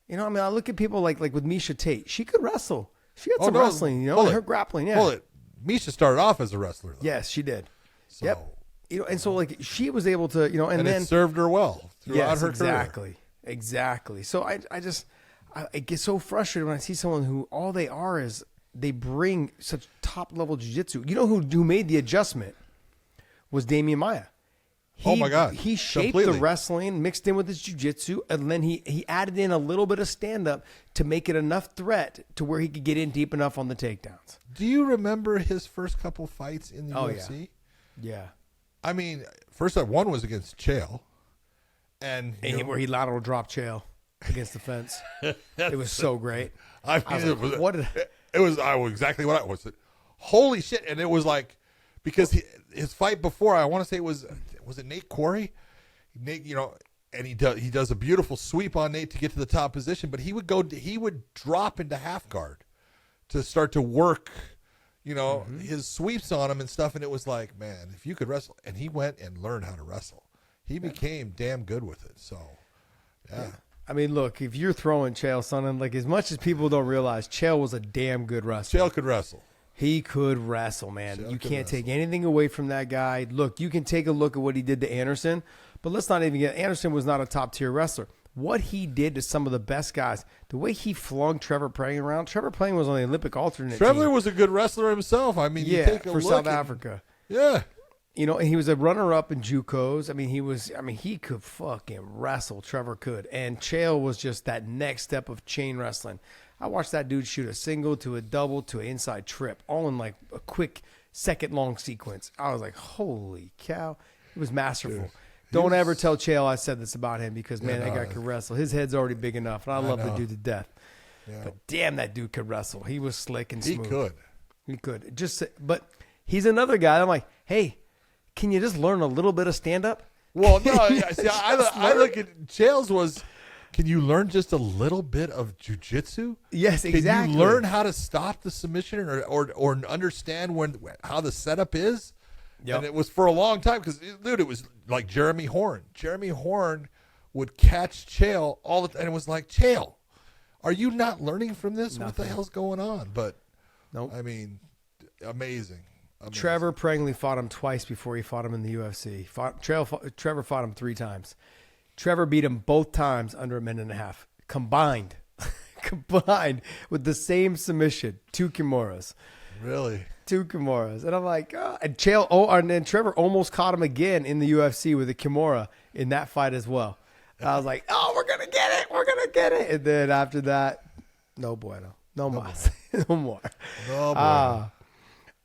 Yeah. I look at people like with Misha Tate. She could wrestle. She had some wrestling. Her grappling. Yeah.
Misha started off as a wrestler, though.
Yes, she did. So. Yep. And so like she was able to, and then
it served her well throughout her
career. Exactly. So I get so frustrated when I see someone who all they are is they bring such top level jiu-jitsu. You know who made the adjustment was Damian Maia.
Oh my God.
He shaped the wrestling, mixed in with his jiu-jitsu, and then he added in a little bit of stand-up to make it enough threat to where he could get in deep enough on the takedowns.
Do you remember his first couple fights in the UFC?
Yeah.
I mean, first one was against Chael.
Where he lateral dropped Chael. against the fence. It was so great.
I mean,
It was
exactly what I was. Holy shit! And it was like because his fight before, I want to say it was it Nate Quarry? Nate, and he does a beautiful sweep on Nate to get to the top position, but he would drop into half guard to start to work, his sweeps on him and stuff. And it was like, man, if you could wrestle, and he went and learned how to wrestle. He became damn good with it. So, yeah.
I mean, look, if you're throwing Chael Sonnen, like as much as people don't realize, Chael was a damn good wrestler.
Chael could wrestle.
He could wrestle, man.
Chael
you
could
can't
wrestle.
take anything away from that guy. Look, you can take a look at what he did to Anderson, but let's not even get Anderson was not a top-tier wrestler. What he did to some of the best guys, the way he flung Trevor Prang around. Trevor Prang was on the Olympic alternate
Trevor
team.
was a good wrestler himself. I mean, you take a
for
look
South
at-
Africa.
Yeah.
And he was a runner-up in JUCOs. He could fucking wrestle. Trevor could. And Chael was just that next step of chain wrestling. I watched that dude shoot a single to a double to an inside trip, all in like a quick second-long sequence. I was like, holy cow. It was masterful.
Dude,
Don't ever tell Chael I said this about him because, man, that guy
no.
could wrestle. His head's already big enough, and I love the
know.
dude to death.
Yeah.
But damn, that dude could wrestle. He was slick and smooth.
He could.
He could. But he's another guy. I'm like, hey, can you just learn a little bit of stand-up?
Well, no, see, I look at Chael's was, can you learn just a little bit of jujitsu?
Yes,
Can
exactly.
you learn how to stop the submission or understand how the setup is?
Yep.
And it was for a long time because, dude, it was like Jeremy Horn. Jeremy Horn would catch Chael all the time, and it was like, Chael, are you not learning from this? What the hell's going on? But,
Nope.
I mean, amazing.
Trevor Prangley fought him twice before he fought him in the UFC. Trevor fought him 3 times. Trevor beat him both times under a minute and a half. Combined with the same submission. 2 Kimuras.
Really?
2 Kimuras. And I'm like, and then Trevor almost caught him again in the UFC with a Kimura in that fight as well. I was like, we're going to get it. We're going to get it. And then after that, no bueno. No mas. No more.
No, boy.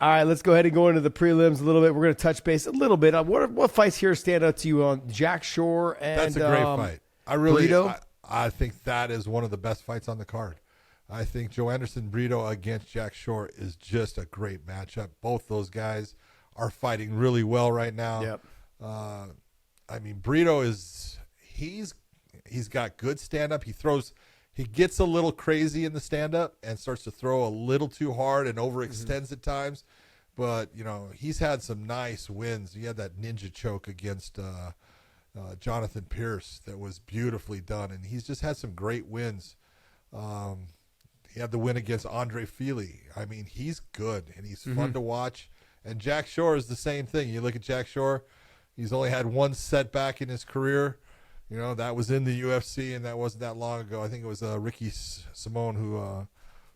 All right, let's go ahead and go into the prelims a little bit. We're going to touch base a little bit on what fights here stand out to you on Jack Shore and
That's a great fight.
Brito?
I think that is one of the best fights on the card. I think Joe Anderson Brito against Jack Shore is just a great matchup. Both those guys are fighting really well right now.
Yep.
I mean, Brito he's got good stand up. He gets a little crazy in the stand up and starts to throw a little too hard and overextends at times. But, he's had some nice wins. He had that ninja choke against Jonathan Pierce that was beautifully done. And he's just had some great wins. He had the win against Andre Fili. I mean, he's good and he's fun to watch. And Jack Shore is the same thing. You look at Jack Shore, he's only had one setback in his career. That was in the UFC, and that wasn't that long ago. I think it was Ricky Simone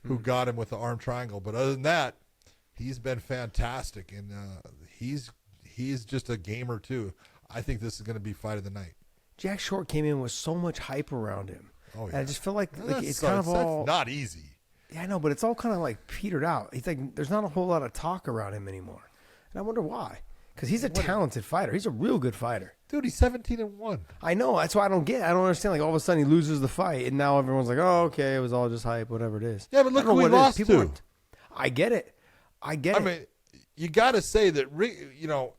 who got him with the arm triangle. But other than that, he's been fantastic, and he's just a gamer too. I think this is going to be fight of the night.
Jack Shore came in with so much hype around him.
Oh, yeah.
And I just feel like it's
That's
all
not easy.
Yeah, I know, but it's all kind of like petered out. It's like there's not a whole lot of talk around him anymore. And I wonder why. Because he's a talented fighter. He's a real good fighter.
Dude, he's 17-1.
I know. That's why I don't understand. Like, all of a sudden, he loses the fight, and now everyone's like, oh, okay, it was all just hype, whatever it is.
Yeah, but look
I don't
who
know
he
what it is.
lost
People
to.
aren't- I get it. I mean,
You got to say that,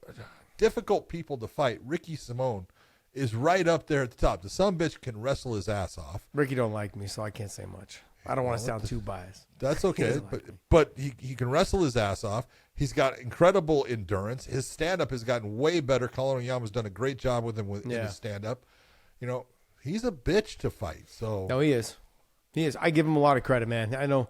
difficult people to fight. Ricky Simone is right up there at the top. The son-bitch can wrestle his ass off.
Ricky don't like me, so I can't say much. I don't want to sound too biased.
That's
He
okay,
doesn't like me.
but he can wrestle his ass off. He's got incredible endurance. His stand-up has gotten way better. Colin Oyama's done a great job with him in his stand-up. He's a bitch to fight. So
No, he is. He is. I give him a lot of credit, man. I know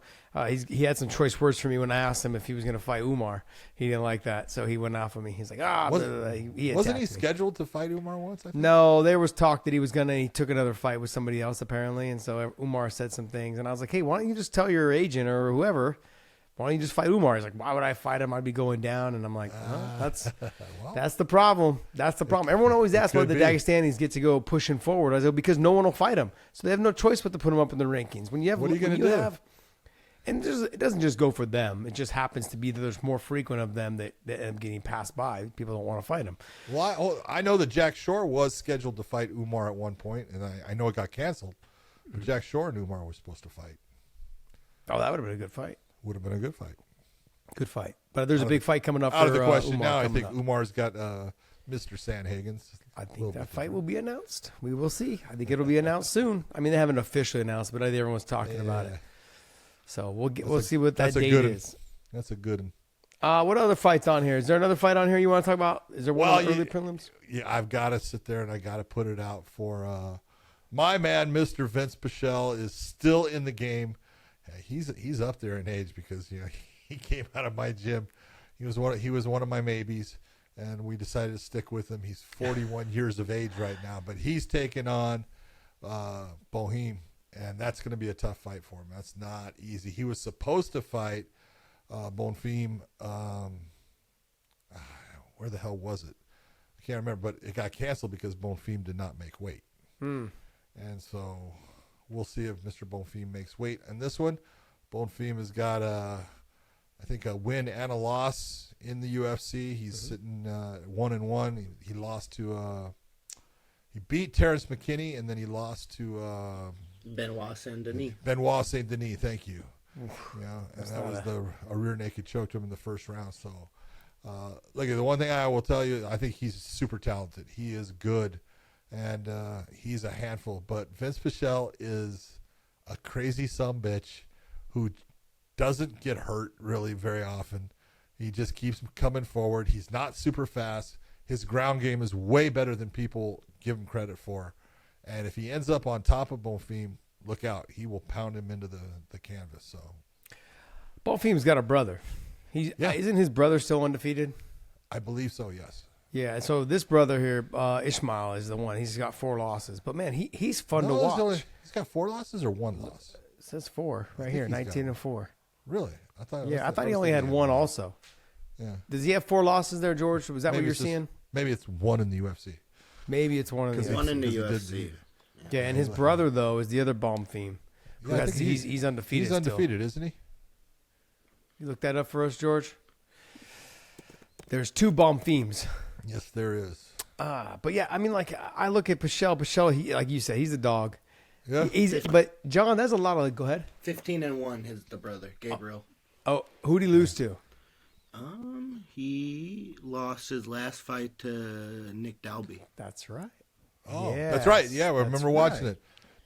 he had some choice words for me when I asked him if he was going to fight Umar. He didn't like that, so he went off of me. He's like,
wasn't he
attacked me.
scheduled to fight Umar once? I think?
No, there was talk that he was he took another fight with somebody else apparently, and so Umar said some things, and I was like, hey, why don't you just tell your agent or whoever, why don't you just fight Umar? He's like, why would I fight him? I'd be going down, and I'm like, that's the problem. That's the problem. Everyone always asks why the Dagestanis get to go pushing forward. I said, because no one will fight him, so they have no choice but to put him up in the rankings. When you have,
what are you going to do?
And it doesn't just go for them. It just happens to be that there's more frequent of them that end up getting passed by. People don't want to fight them.
Well, I know that Jack Shore was scheduled to fight Umar at one point, and I know it got canceled. Jack Shore and Umar were supposed to fight.
Oh, that would have been a good fight.
Would have been a good fight.
Good fight. But there's a big fight coming up.
Out of the
for,
question
Umar
now, I
coming
think
up.
Umar's got Mr. Sanhagen's.
I think that fight will be announced. We will see. I think it'll be announced soon. I mean, they haven't officially announced, but I think everyone's talking about it. So we'll see what that date is.
That's a good one.
What other fights on here? Is there another fight on here you want to talk about? Is there one on early prelims?
Yeah, I've got to sit there and I got to put it out for my man, Mr. Vince Pichel is still in the game. He's up there in age because he came out of my gym. He was one of my maybes, and we decided to stick with him. He's 41 years of age right now, but he's taking on Boheme, and that's going to be a tough fight for him. That's not easy. He was supposed to fight Bonfim. Where the hell was it? I can't remember, but it got canceled because Bonfim did not make weight. And so we'll see if Mr. Bonfim makes weight. And this one, Bonfim has got I think a win and a loss in the UFC. He's sitting 1-1. He lost to he beat Terrence McKinney, and then he lost to
Benoit Saint-Denis.
Benoit Saint-Denis, thank you. Yeah, and that was a rear naked choke to him in the first round. So, look, the one thing I will tell you, I think he's super talented. He is good, and he's a handful. But Vince Pichel is a crazy sumbitch who doesn't get hurt really very often. He just keeps coming forward. He's not super fast. His ground game is way better than people give him credit for. And if he ends up on top of Bonfim, look out. He will pound him into the canvas. So,
Bonfim's got a brother. Isn't his brother still undefeated?
I believe so, yes.
Yeah, so this brother here, Ishmael, is the one. He's got 4 losses. But, man, he's fun to watch.
He's got 4 losses or 1 loss?
It says 4 right here, 19-4.
Really? I thought
he only had 1 also.
Yeah.
Does he have 4 losses there, George? Was that what you're seeing?
Maybe it's 1 in the UFC.
Maybe it's 1 in the UFC.
1 in the UFC.
Yeah, and his brother, though, is the other Bonfim.
Yeah,
he's undefeated.
He's undefeated, isn't he?
You look that up for us, George? There's 2 Bonfims.
Yes, there is.
But yeah, I mean, like, I look at Pichel. Pichel, he, like you said, he's a dog.
Yeah.
But John, there's a lot of. Go ahead.
15-1 is the brother, Gabriel.
Oh, who'd he lose to?
He lost his last fight to Nick Dalby.
That's right.
Oh,
yes,
that's right. Yeah, I remember watching
right.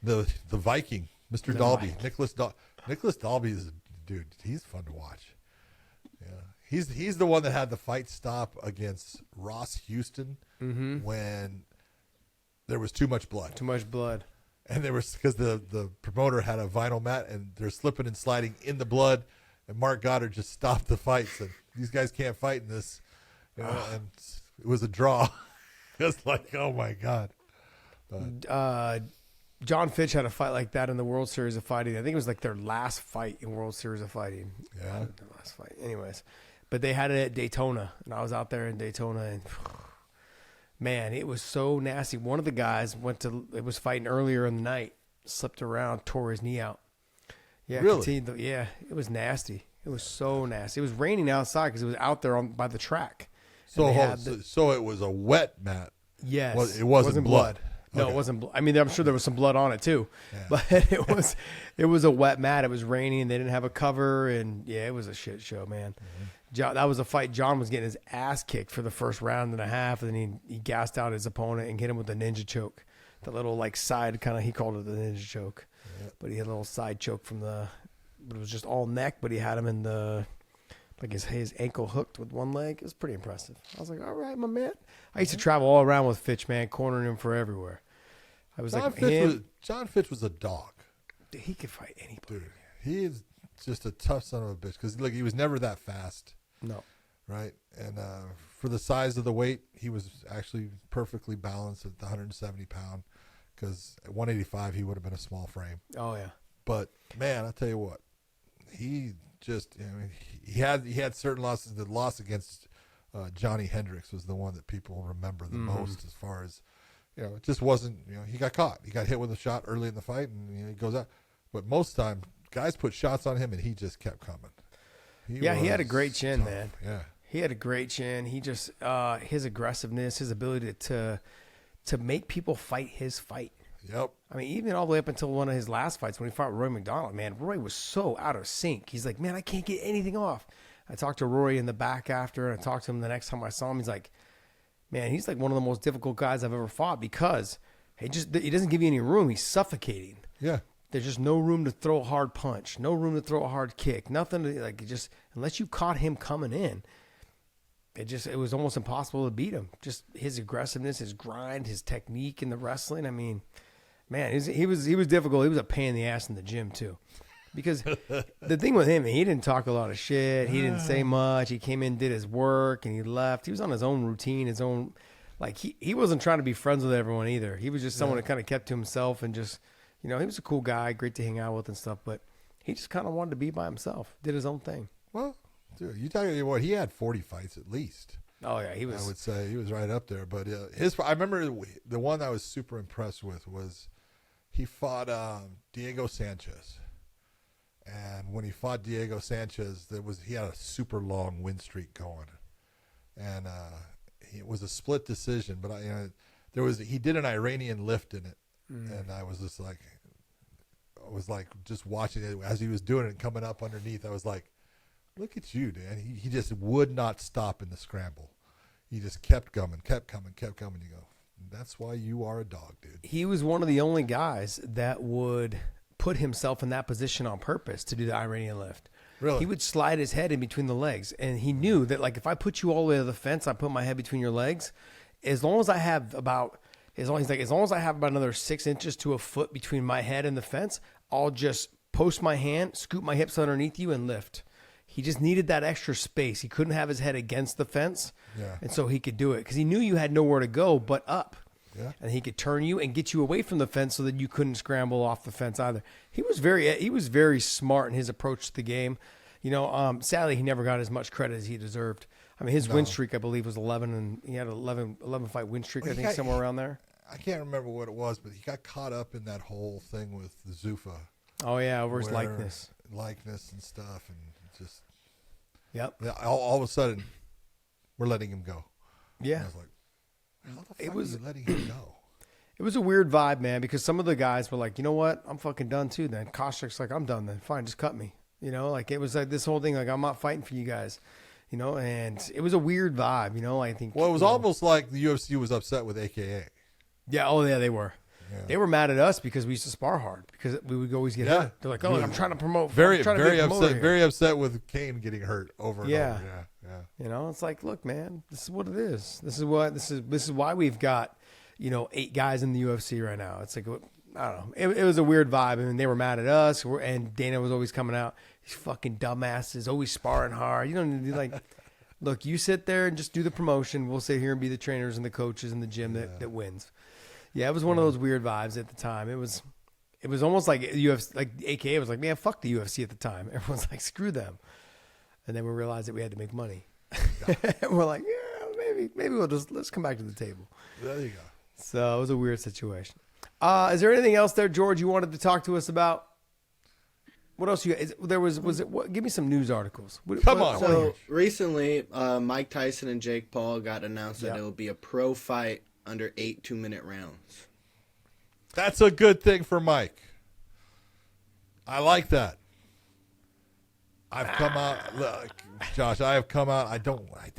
it. The Viking, Mr. Dalby, Nicholas Dalby is dude. He's fun to watch. Yeah, he's the one that had the fight stop against Ross Houston when there was too much blood.
Too much blood.
And there was because the promoter had a vinyl mat and they're slipping and sliding in the blood, and Mark Goddard just stopped the fight. Said these guys can't fight in this, and it was a draw. It's like, oh my god.
John Fitch had a fight like that in the World Series of Fighting. I think it was like their last fight in World Series of Fighting.
Yeah,
their last fight. Anyways, but they had it at Daytona, and I was out there in Daytona, and man, it was so nasty. One of the guys was fighting earlier in the night, slipped around, tore his knee out. Yeah,
really?
It was nasty. It was so nasty. It was raining outside because it was out there by the track.
So it was a wet mat.
Yes,
well, it wasn't blood.
No,
Okay.
It wasn't. I mean, I'm sure there was some blood on it too, but it was a wet mat. It was raining. They didn't have a cover, and yeah, it was a shit show, man. John, that was a fight. John was getting his ass kicked for the first round and a half, and then he gassed out his opponent and hit him with a ninja choke, the little like side kind of. He called it the ninja choke, but he had a little side choke from it was just all neck, but he had him in the. Like his ankle hooked with one leg. It was pretty impressive. I was like, all right, my man. I used to travel all around with Fitch, man, cornering him for everywhere. I was
John Fitch was a dog.
Dude, he could fight anybody.
Dude, he is just a tough son of a bitch. Because, look, he was never that fast.
No.
Right? And for the size of the weight, he was actually perfectly balanced at the 170 pound. Because at 185, he would have been a small frame.
Oh, yeah.
But, man, I'll tell you what. He just, he had certain losses. The loss against Johnny Hendricks was the one that people remember the most, as far as, it just wasn't, he got caught. He got hit with a shot early in the fight, and he goes out. But most of the time, guys put shots on him, and he just kept coming.
He had a great chin,
tough.
man.
Yeah.
He had a great chin. He just, his aggressiveness, his ability to make people fight his fight.
Yep.
I mean, even all the way up until one of his last fights when he fought Roy McDonald, man, Roy was so out of sync. He's like, man, I can't get anything off. I talked to Rory in the back after, and I talked to him the next time I saw him. He's like, man, he's like one of the most difficult guys I've ever fought because he doesn't give you any room. He's suffocating.
Yeah.
There's just no room to throw a hard punch, no room to throw a hard kick, nothing to, like, just unless you caught him coming in, it was almost impossible to beat him. Just his aggressiveness, his grind, his technique in the wrestling. I mean, man, he was difficult. He was a pain in the ass in the gym too, because the thing with him, he didn't talk a lot of shit. He didn't say much. He came in, did his work, and he left. He was on his own routine, his own, like he wasn't trying to be friends with everyone either. He was just someone that kind of kept to himself and just. You know, he was a cool guy, great to hang out with and stuff, but he just kind of wanted to be by himself, did his own thing.
Well, dude, you tell you what, he had 40 fights at least.
Oh, yeah, he was.
I would say he was right up there. But I remember the one I was super impressed with was he fought Diego Sanchez. And when he fought Diego Sanchez, he had a super long win streak going. And it was a split decision, but he did an Iranian lift in it. And I was just watching it as he was doing it and coming up underneath. I was like, look at you, Dan. He just would not stop in the scramble. He just kept coming. You go, that's why you are a dog, dude.
He was one of the only guys that would put himself in that position on purpose to do the Iranian lift.
Really?
He would slide his head in between the legs. And he knew that, like, if I put you all the way to the fence, I put my head between your legs, as long as I have about another 6 inches to a foot between my head and the fence, I'll just post my hand, scoop my hips underneath you, and lift. He just needed that extra space. He couldn't have his head against the fence, and so he could do it because he knew you had nowhere to go but up. Yeah. And he could turn you and get you away from the fence so that you couldn't scramble off the fence either. He was very smart in his approach to the game. You know, sadly, he never got as much credit as he deserved. I mean, his win streak, I believe, was 11, and he had an 11 fight win streak, I think, somewhere around there.
I can't remember what it was, but he got caught up in that whole thing with Zuffa.
Oh, yeah, over his likeness
and stuff, and just
all
of a sudden, we're letting him go.
Yeah.
And I was like, how the fuck are you letting him go?
It was a weird vibe, man, because some of the guys were like, you know what? I'm fucking done, too, then. Koshik's like, I'm done, then. Fine, just cut me. You know, like, it was like this whole thing, like, I'm not fighting for you guys. You know, and it was a weird vibe, you know, I think.
Well, it was almost like the UFC was upset with AKA.
Yeah, they were. Yeah. They were mad at us because we used to spar hard because we would always get hurt. They're like, "Oh, I'm trying to promote."
Very upset with Kane getting hurt over and over. Yeah.
You know, it's like, look, man, this is what it is. This is why we've got, 8 guys in the UFC right now. It's like, I don't know. It was a weird vibe. I mean, they were mad at us, and Dana was always coming out. These fucking dumbasses, always sparring hard. You don't need to, like, look, you sit there and just do the promotion. We'll sit here and be the trainers and the coaches in the gym that wins. Yeah, it was one of those weird vibes at the time. It was almost like UFC, like AKA was like, man, fuck the UFC at the time. Everyone's like, screw them. And then we realized that we had to make money. And we're like, yeah, maybe let's come back to the table.
There you go.
So it was a weird situation. Is there anything else there, George, you wanted to talk to us about? What else give me some news articles.
Come on.
So recently, Mike Tyson and Jake Paul got announced that it will be a pro fight under 8 2-minute rounds.
That's a good thing for Mike. I like that. I've come out, look, Josh. I have come out. I don't like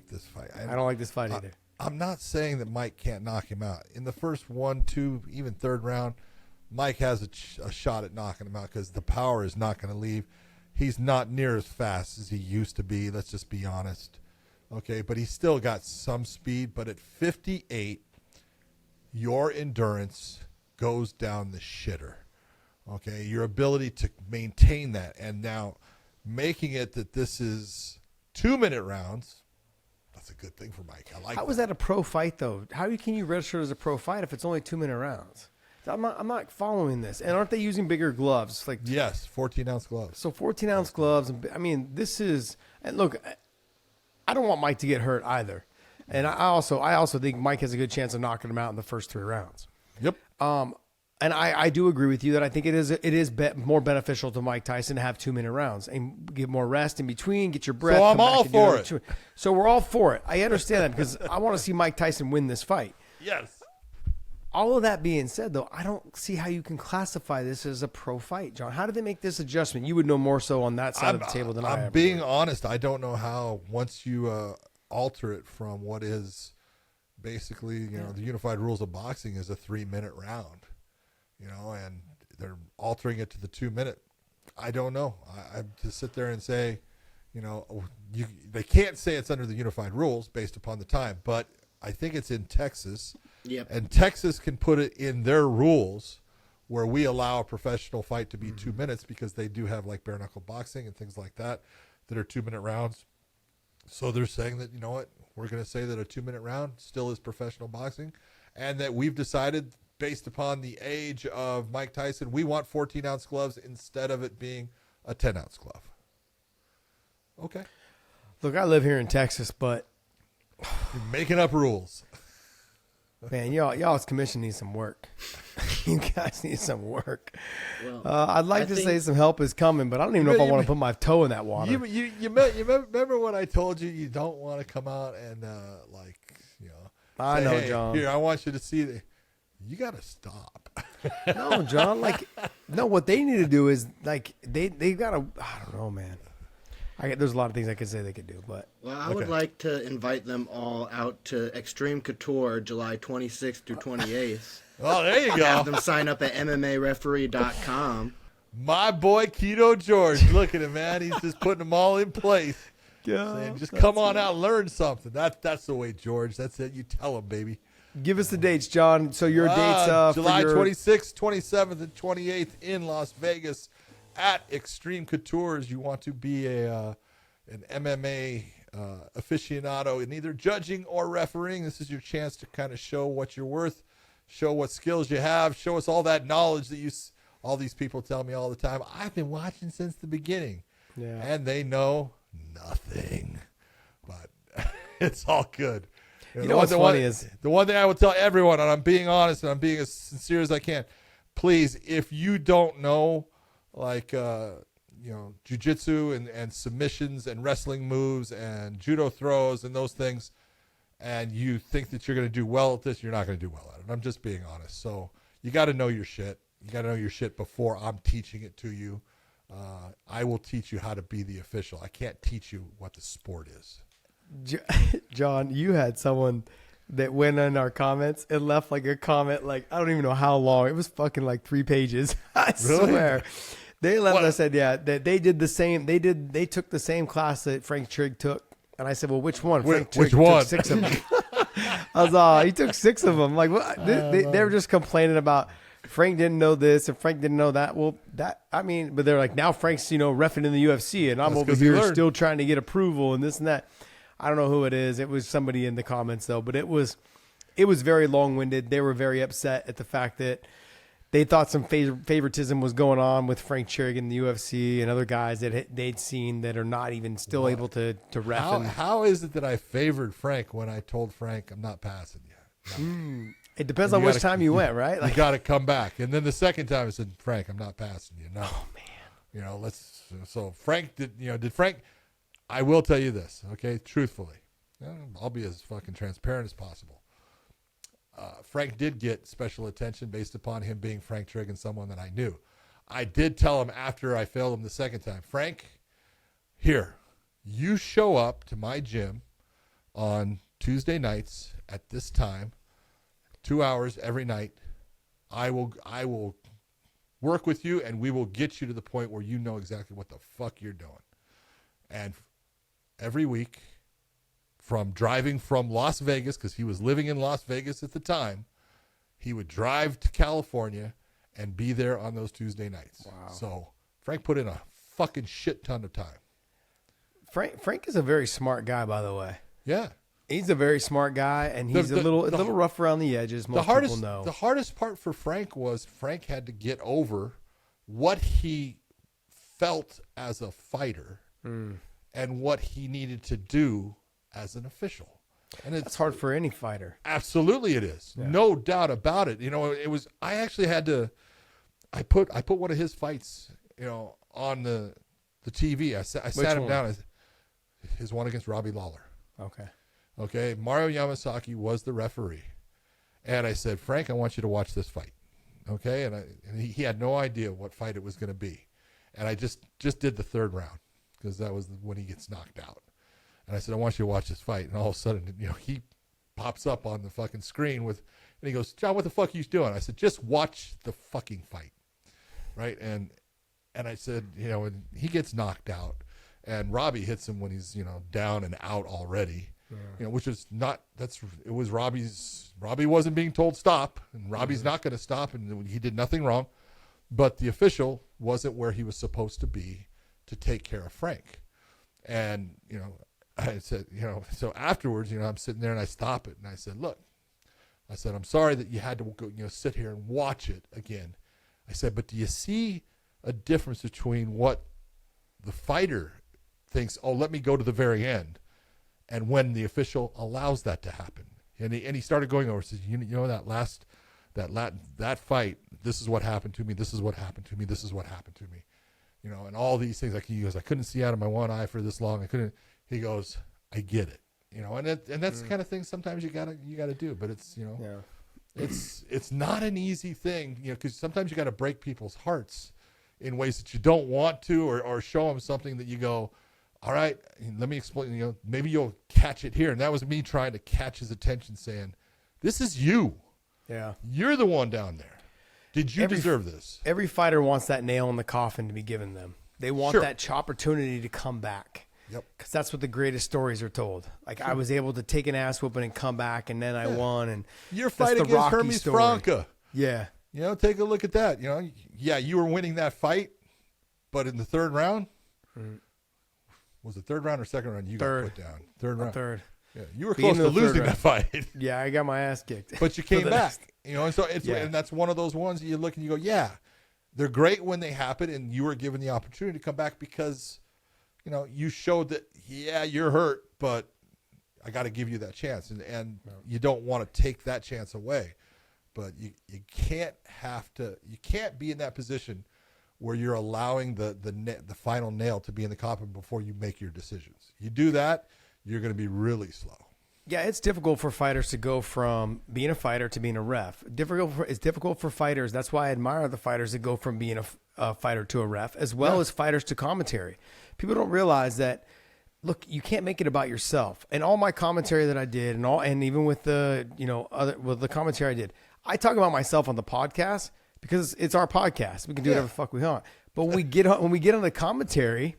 this fight.
I don't like this fight either.
I'm not saying that Mike can't knock him out in the first 1, 2, even third round. Mike has a shot at knocking him out because the power is not going to leave. He's not near as fast as he used to be. Let's just be honest. Okay, but he's still got some speed. But at 58, your endurance goes down the shitter. Okay, your ability to maintain that. And now making it that this is 2-minute rounds, that's a good thing for Mike. I like
How is that a pro fight, though? How can you register as a pro fight if it's only 2-minute rounds? I'm not following this. And aren't they using bigger gloves? Like,
yes, 14-ounce gloves.
So 14-ounce gloves. I mean, this is – and look, I don't want Mike to get hurt either. And I also think Mike has a good chance of knocking him out in the first 3 rounds.
Yep.
And I do agree with you that I think it is more beneficial to Mike Tyson to have 2-minute rounds and get more rest in between, get your breath.
So I'm all for it.
So we're all for it. I understand that because I want to see Mike Tyson win this fight.
Yes.
all of that being said, though, I don't see how you can classify this as a pro fight, John. How did they make this adjustment? You would know more so on that side of the table than I am.
I'm being honest. I don't know how once you alter it from what is basically, the unified rules of boxing is a 3-minute round, and they're altering it to the 2-minute. I don't know. I to sit there and say, they can't say it's under the unified rules based upon the time, but I think it's in Texas.
Yep.
And Texas can put it in their rules where we allow a professional fight to be 2 minutes because they do have like bare knuckle boxing and things like that are 2-minute rounds. So they're saying that, we're going to say that a 2-minute round still is professional boxing, and that we've decided based upon the age of Mike Tyson, we want 14-ounce gloves instead of it being a 10-ounce glove. Okay.
Look, I live here in Texas, but
you're making up rules.
Man, y'all's commission needs some work. You guys need some work.
Well,
I'd like to say some help is coming, but I don't even know if I want to put my toe in that water.
You remember when I told you don't want to come out and
I
say,
know,
hey,
John.
Here, I want you to see that. You got to stop.
No, John. What they need to do is they got to. I don't know, man. There's a lot of things I could say they could do, but
I would like to invite them all out to Extreme Couture July 26th through 28th.
Oh, there you go.
Have them sign up at MMAreferee.com.
My boy Keto George, look at him, man. He's just putting them all in place. Saying, just come on out and learn something. That's the way, George. That's it. You tell him, baby.
Give us the dates, John. So your dates
July 26th, 27th, and 28th in Las Vegas at Extreme Coutures. You want to be an MMA aficionado in either judging or refereeing. This is your chance to kind of show what you're worth, show what skills you have, show us all that knowledge that all these people tell me all the time. I've been watching since the beginning.
Yeah.
And they know nothing. But it's all good.
You know what's funny is
the one thing I would tell everyone, and I'm being honest and I'm being as sincere as I can, please, if you don't know, jiu-jitsu and submissions and wrestling moves and judo throws and those things, and you think that you're going to do well at this, you're not going to do well at it. I'm just being honest. So you got to know your shit. You got to know your shit before I'm teaching it to you. I will teach you how to be the official. I can't teach you what the sport is.
John, you had someone that went in our comments and left a comment I don't even know how long. It was fucking 3 pages. I swear. They left and I said, yeah, that they did the same. They took the same class that Frank Trigg took. And I said, well, which one? Frank Trigg took 6 of them. I was he took 6 of them. What? They were just complaining about Frank didn't know this and Frank didn't know that. Well, but they're now Frank's, reffing in the UFC and I'm over here still trying to get approval and this and that. I don't know who it is. It was somebody in the comments though, but it was very long-winded. They were very upset at the fact that they thought some favoritism was going on with Frank Trigg in the UFC and other guys that they'd seen that are not even still able to ref.
How is it that I favored Frank when I told Frank I'm not passing you? No.
It depends on which time you went, right?
You got to come back. And then the second time I said, Frank, I'm not passing you. No.
Oh, man.
So Frank did Frank, I will tell you this, okay, truthfully. I'll be as fucking transparent as possible. Frank did get special attention based upon him being Frank Trigg and someone that I knew. I did tell him after I failed him the second time, Frank, here, you show up to my gym on Tuesday nights at this time, 2 hours every night. I will work with you and we will get you to the point where you know exactly what the fuck you're doing. And every week, from driving from Las Vegas, because he was living in Las Vegas at the time, he would drive to California and be there on those Tuesday nights.
Wow.
So Frank put in a fucking shit ton of time.
Frank is a very smart guy, by the way.
Yeah.
He's a very smart guy, and he's a little rough around the edges, most people know.
The hardest part for Frank was Frank had to get over what he felt as a fighter and what he needed to do as an official. And
that's hard for any fighter.
Absolutely it is. Yeah. No doubt about it. I actually had to, I put one of his fights, on the TV. I sat him down. His one against Robbie Lawler.
Okay.
Okay. Mario Yamasaki was the referee. And I said, Frank, I want you to watch this fight. Okay. And he had no idea what fight it was going to be. And I just did the third round because that was when he gets knocked out. And I said, I want you to watch this fight. And all of a sudden, he pops up on the fucking screen and he goes, John, what the fuck are you doing? I said, just watch the fucking fight. Right. And I said, and he gets knocked out and Robbie hits him when he's, down and out already, which is not, it was Robbie wasn't being told stop and Robbie's not going to stop and he did nothing wrong, but the official wasn't where he was supposed to be to take care of Frank. And, I said, so afterwards, I'm sitting there and I stop it and I said, look, I'm sorry that you had to go, sit here and watch it again. I said, but do you see a difference between what the fighter thinks, oh, let me go to the very end, and when the official allows that to happen? And he started going over, says, that fight, this is what happened to me, this is what happened to me, this is what happened to me. And all these things, like he goes, I couldn't see out of my one eye for this long. He goes, I get it. And that's the kind of thing sometimes you gotta do, but it's, it's not an easy thing, because sometimes you got to break people's hearts in ways that you don't want to, or show them something that you go, all right, let me explain, maybe you'll catch it here. And that was me trying to catch his attention saying, this is you.
Yeah.
You're the one down there. Did you deserve this?
Every fighter wants that nail in the coffin to be given them. They want that opportunity to come back.
Yep. Because
that's what the greatest stories are told. Like, I was able to take an ass whooping and come back, and then I won. And
your fight against Hermes Franca.
Yeah.
Take a look at that. You were winning that fight, but in the third round, was it third round or second round? You got put down. Third round.
Third.
Yeah, you were close to losing that fight.
Yeah, I got my ass kicked.
But you came back. And so and that's one of those ones that you look and you go, yeah, they're great when they happen, and you were given the opportunity to come back because, you showed that, yeah, you're hurt, but I got to give you that chance, and you don't want to take that chance away. But you can't be in that position where you're allowing the final nail to be in the coffin before you make your decisions. You do that, you're going to be really slow.
Yeah, it's difficult for fighters to go from being a fighter to being a ref. It's difficult for fighters. That's why I admire the fighters that go from being a fighter to a ref, as well as fighters to commentary. People don't realize that, look, you can't make it about yourself. And all my commentary that I did, and even with the the commentary I did, I talk about myself on the podcast because it's our podcast. We can do whatever the fuck we want. But when we get on the commentary,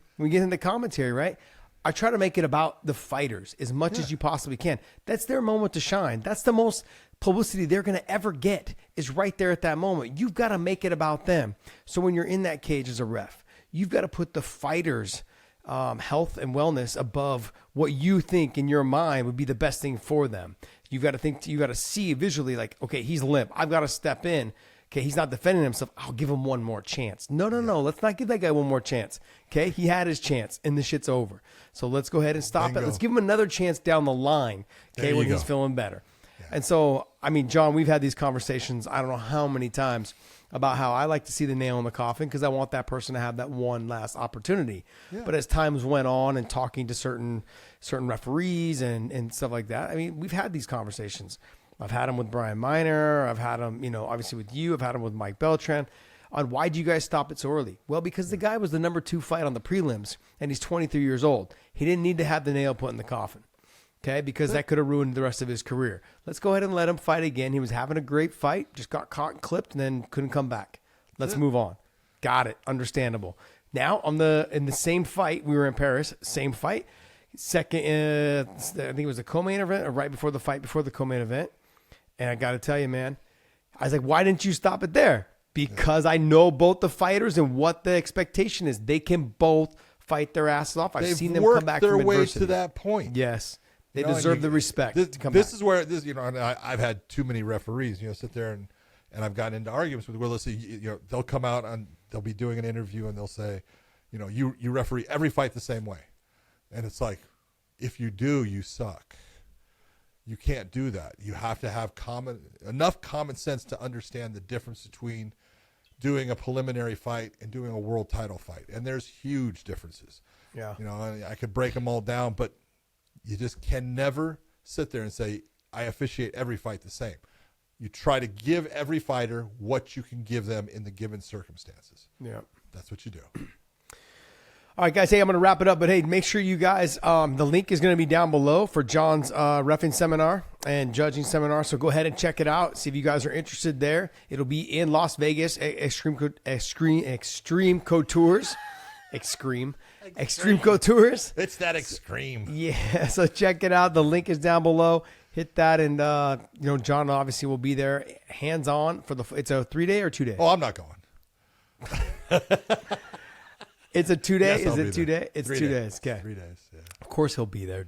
right? I try to make it about the fighters as much as you possibly can. That's their moment to shine. That's the most publicity they're going to ever get, is right there at that moment. You've got to make it about them. So when you're in that cage as a ref, you've got to put the fighters' health and wellness above what you think in your mind would be the best thing for them. You've got to see visually, like, okay, he's limp. I've got to step in. Okay, he's not defending himself. I'll give him one more chance. No. Let's not give that guy one more chance. Okay, he had his chance, and the shit's over. So let's go ahead and stop it. Let's give him another chance down the line, okay, when he's feeling better. Yeah. And so, John, we've had these conversations, I don't know how many times, about how I like to see the nail in the coffin because I want that person to have that one last opportunity. Yeah. But as times went on and talking to certain referees and stuff like that, we've had these conversations. I've had them with Brian Miner. I've had them, obviously with you. I've had them with Mike Beltran on why do you guys stop it so early? Well, because the guy was the number 2 fight on the prelims, and he's 23 years old. He didn't need to have the nail put in the coffin, okay, because that could have ruined the rest of his career. Let's go ahead and let him fight again. He was having a great fight, just got caught and clipped, and then couldn't come back. Let's move on. Got it. Understandable. Now, in the same fight, we were in Paris, same fight. Second, I think it was the co-main event, or right before the fight, before the co-main event. And I got to tell you, man, I was like, why didn't you stop it there? Because I know both the fighters and what the expectation is. They can both fight their asses off. I've seen them come back from adversity. They've worked their way to that point. Yes. They deserve the respect to come back. This is where,
I've had too many referees, sit there and I've gotten into arguments with, well, let's see, they'll come out and they'll be doing an interview and they'll say, you referee every fight the same way. And it's like, if you do, you suck. You can't do that. You have to have enough common sense to understand the difference between doing a preliminary fight and doing a world title fight. And there's huge differences. Yeah. I could break them all down, but you just can never sit there and say, I officiate every fight the same. You try to give every fighter what you can give them in the given circumstances.
Yeah.
That's what you do.
All right, guys. Hey, I'm going to wrap it up, but hey, make sure you guys, the link is going to be down below for John's reffing seminar and judging seminar. So go ahead and check it out. See if you guys are interested there. It'll be in Las Vegas, Extreme Couture Tours.
It's that extreme.
Yeah, so check it out. The link is down below. Hit that, and John obviously will be there, hands on for the. It's a 3-day or 2-day.
Oh, I'm not going.
It's a 2-day.
Yes,
Is it 2
there.
day? It's
3
2
days.
days. Okay.
3 days. Yeah.
Of course he'll be there.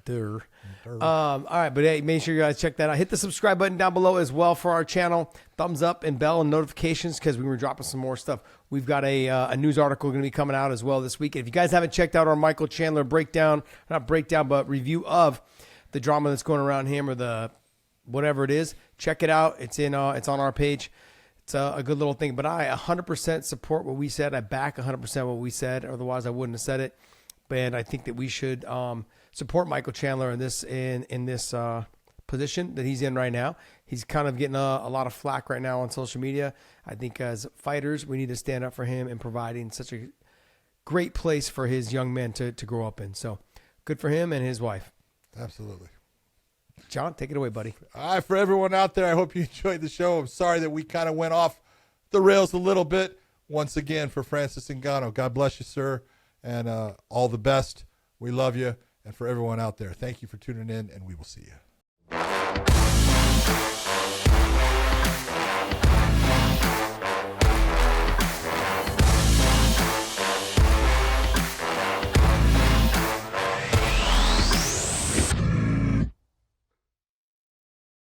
All right, but hey, make sure you guys check that out. Hit the subscribe button down below as well for our channel. Thumbs up and bell and notifications because we were dropping some more stuff. We've got a news article going to be coming out as well this week. And if you guys haven't checked out our Michael Chandler but review of the drama that's going around him or the whatever it is, check it out. It's on our page. It's a good little thing. But I 100% support what we said. I back 100% what we said. Otherwise, I wouldn't have said it. And I think that we should support Michael Chandler in this position that he's in right now. He's kind of getting a lot of flack right now on social media. I think as fighters, we need to stand up for him and providing such a great place for his young men to grow up in. So good for him and his wife.
Absolutely.
John, take it away, buddy.
All right, for everyone out there, I hope you enjoyed the show. I'm sorry that we kind of went off the rails a little bit. Once again, for Francis Ngannou, God bless you, sir, and all the best. We love you. And for everyone out there, thank you for tuning in, and we will see you.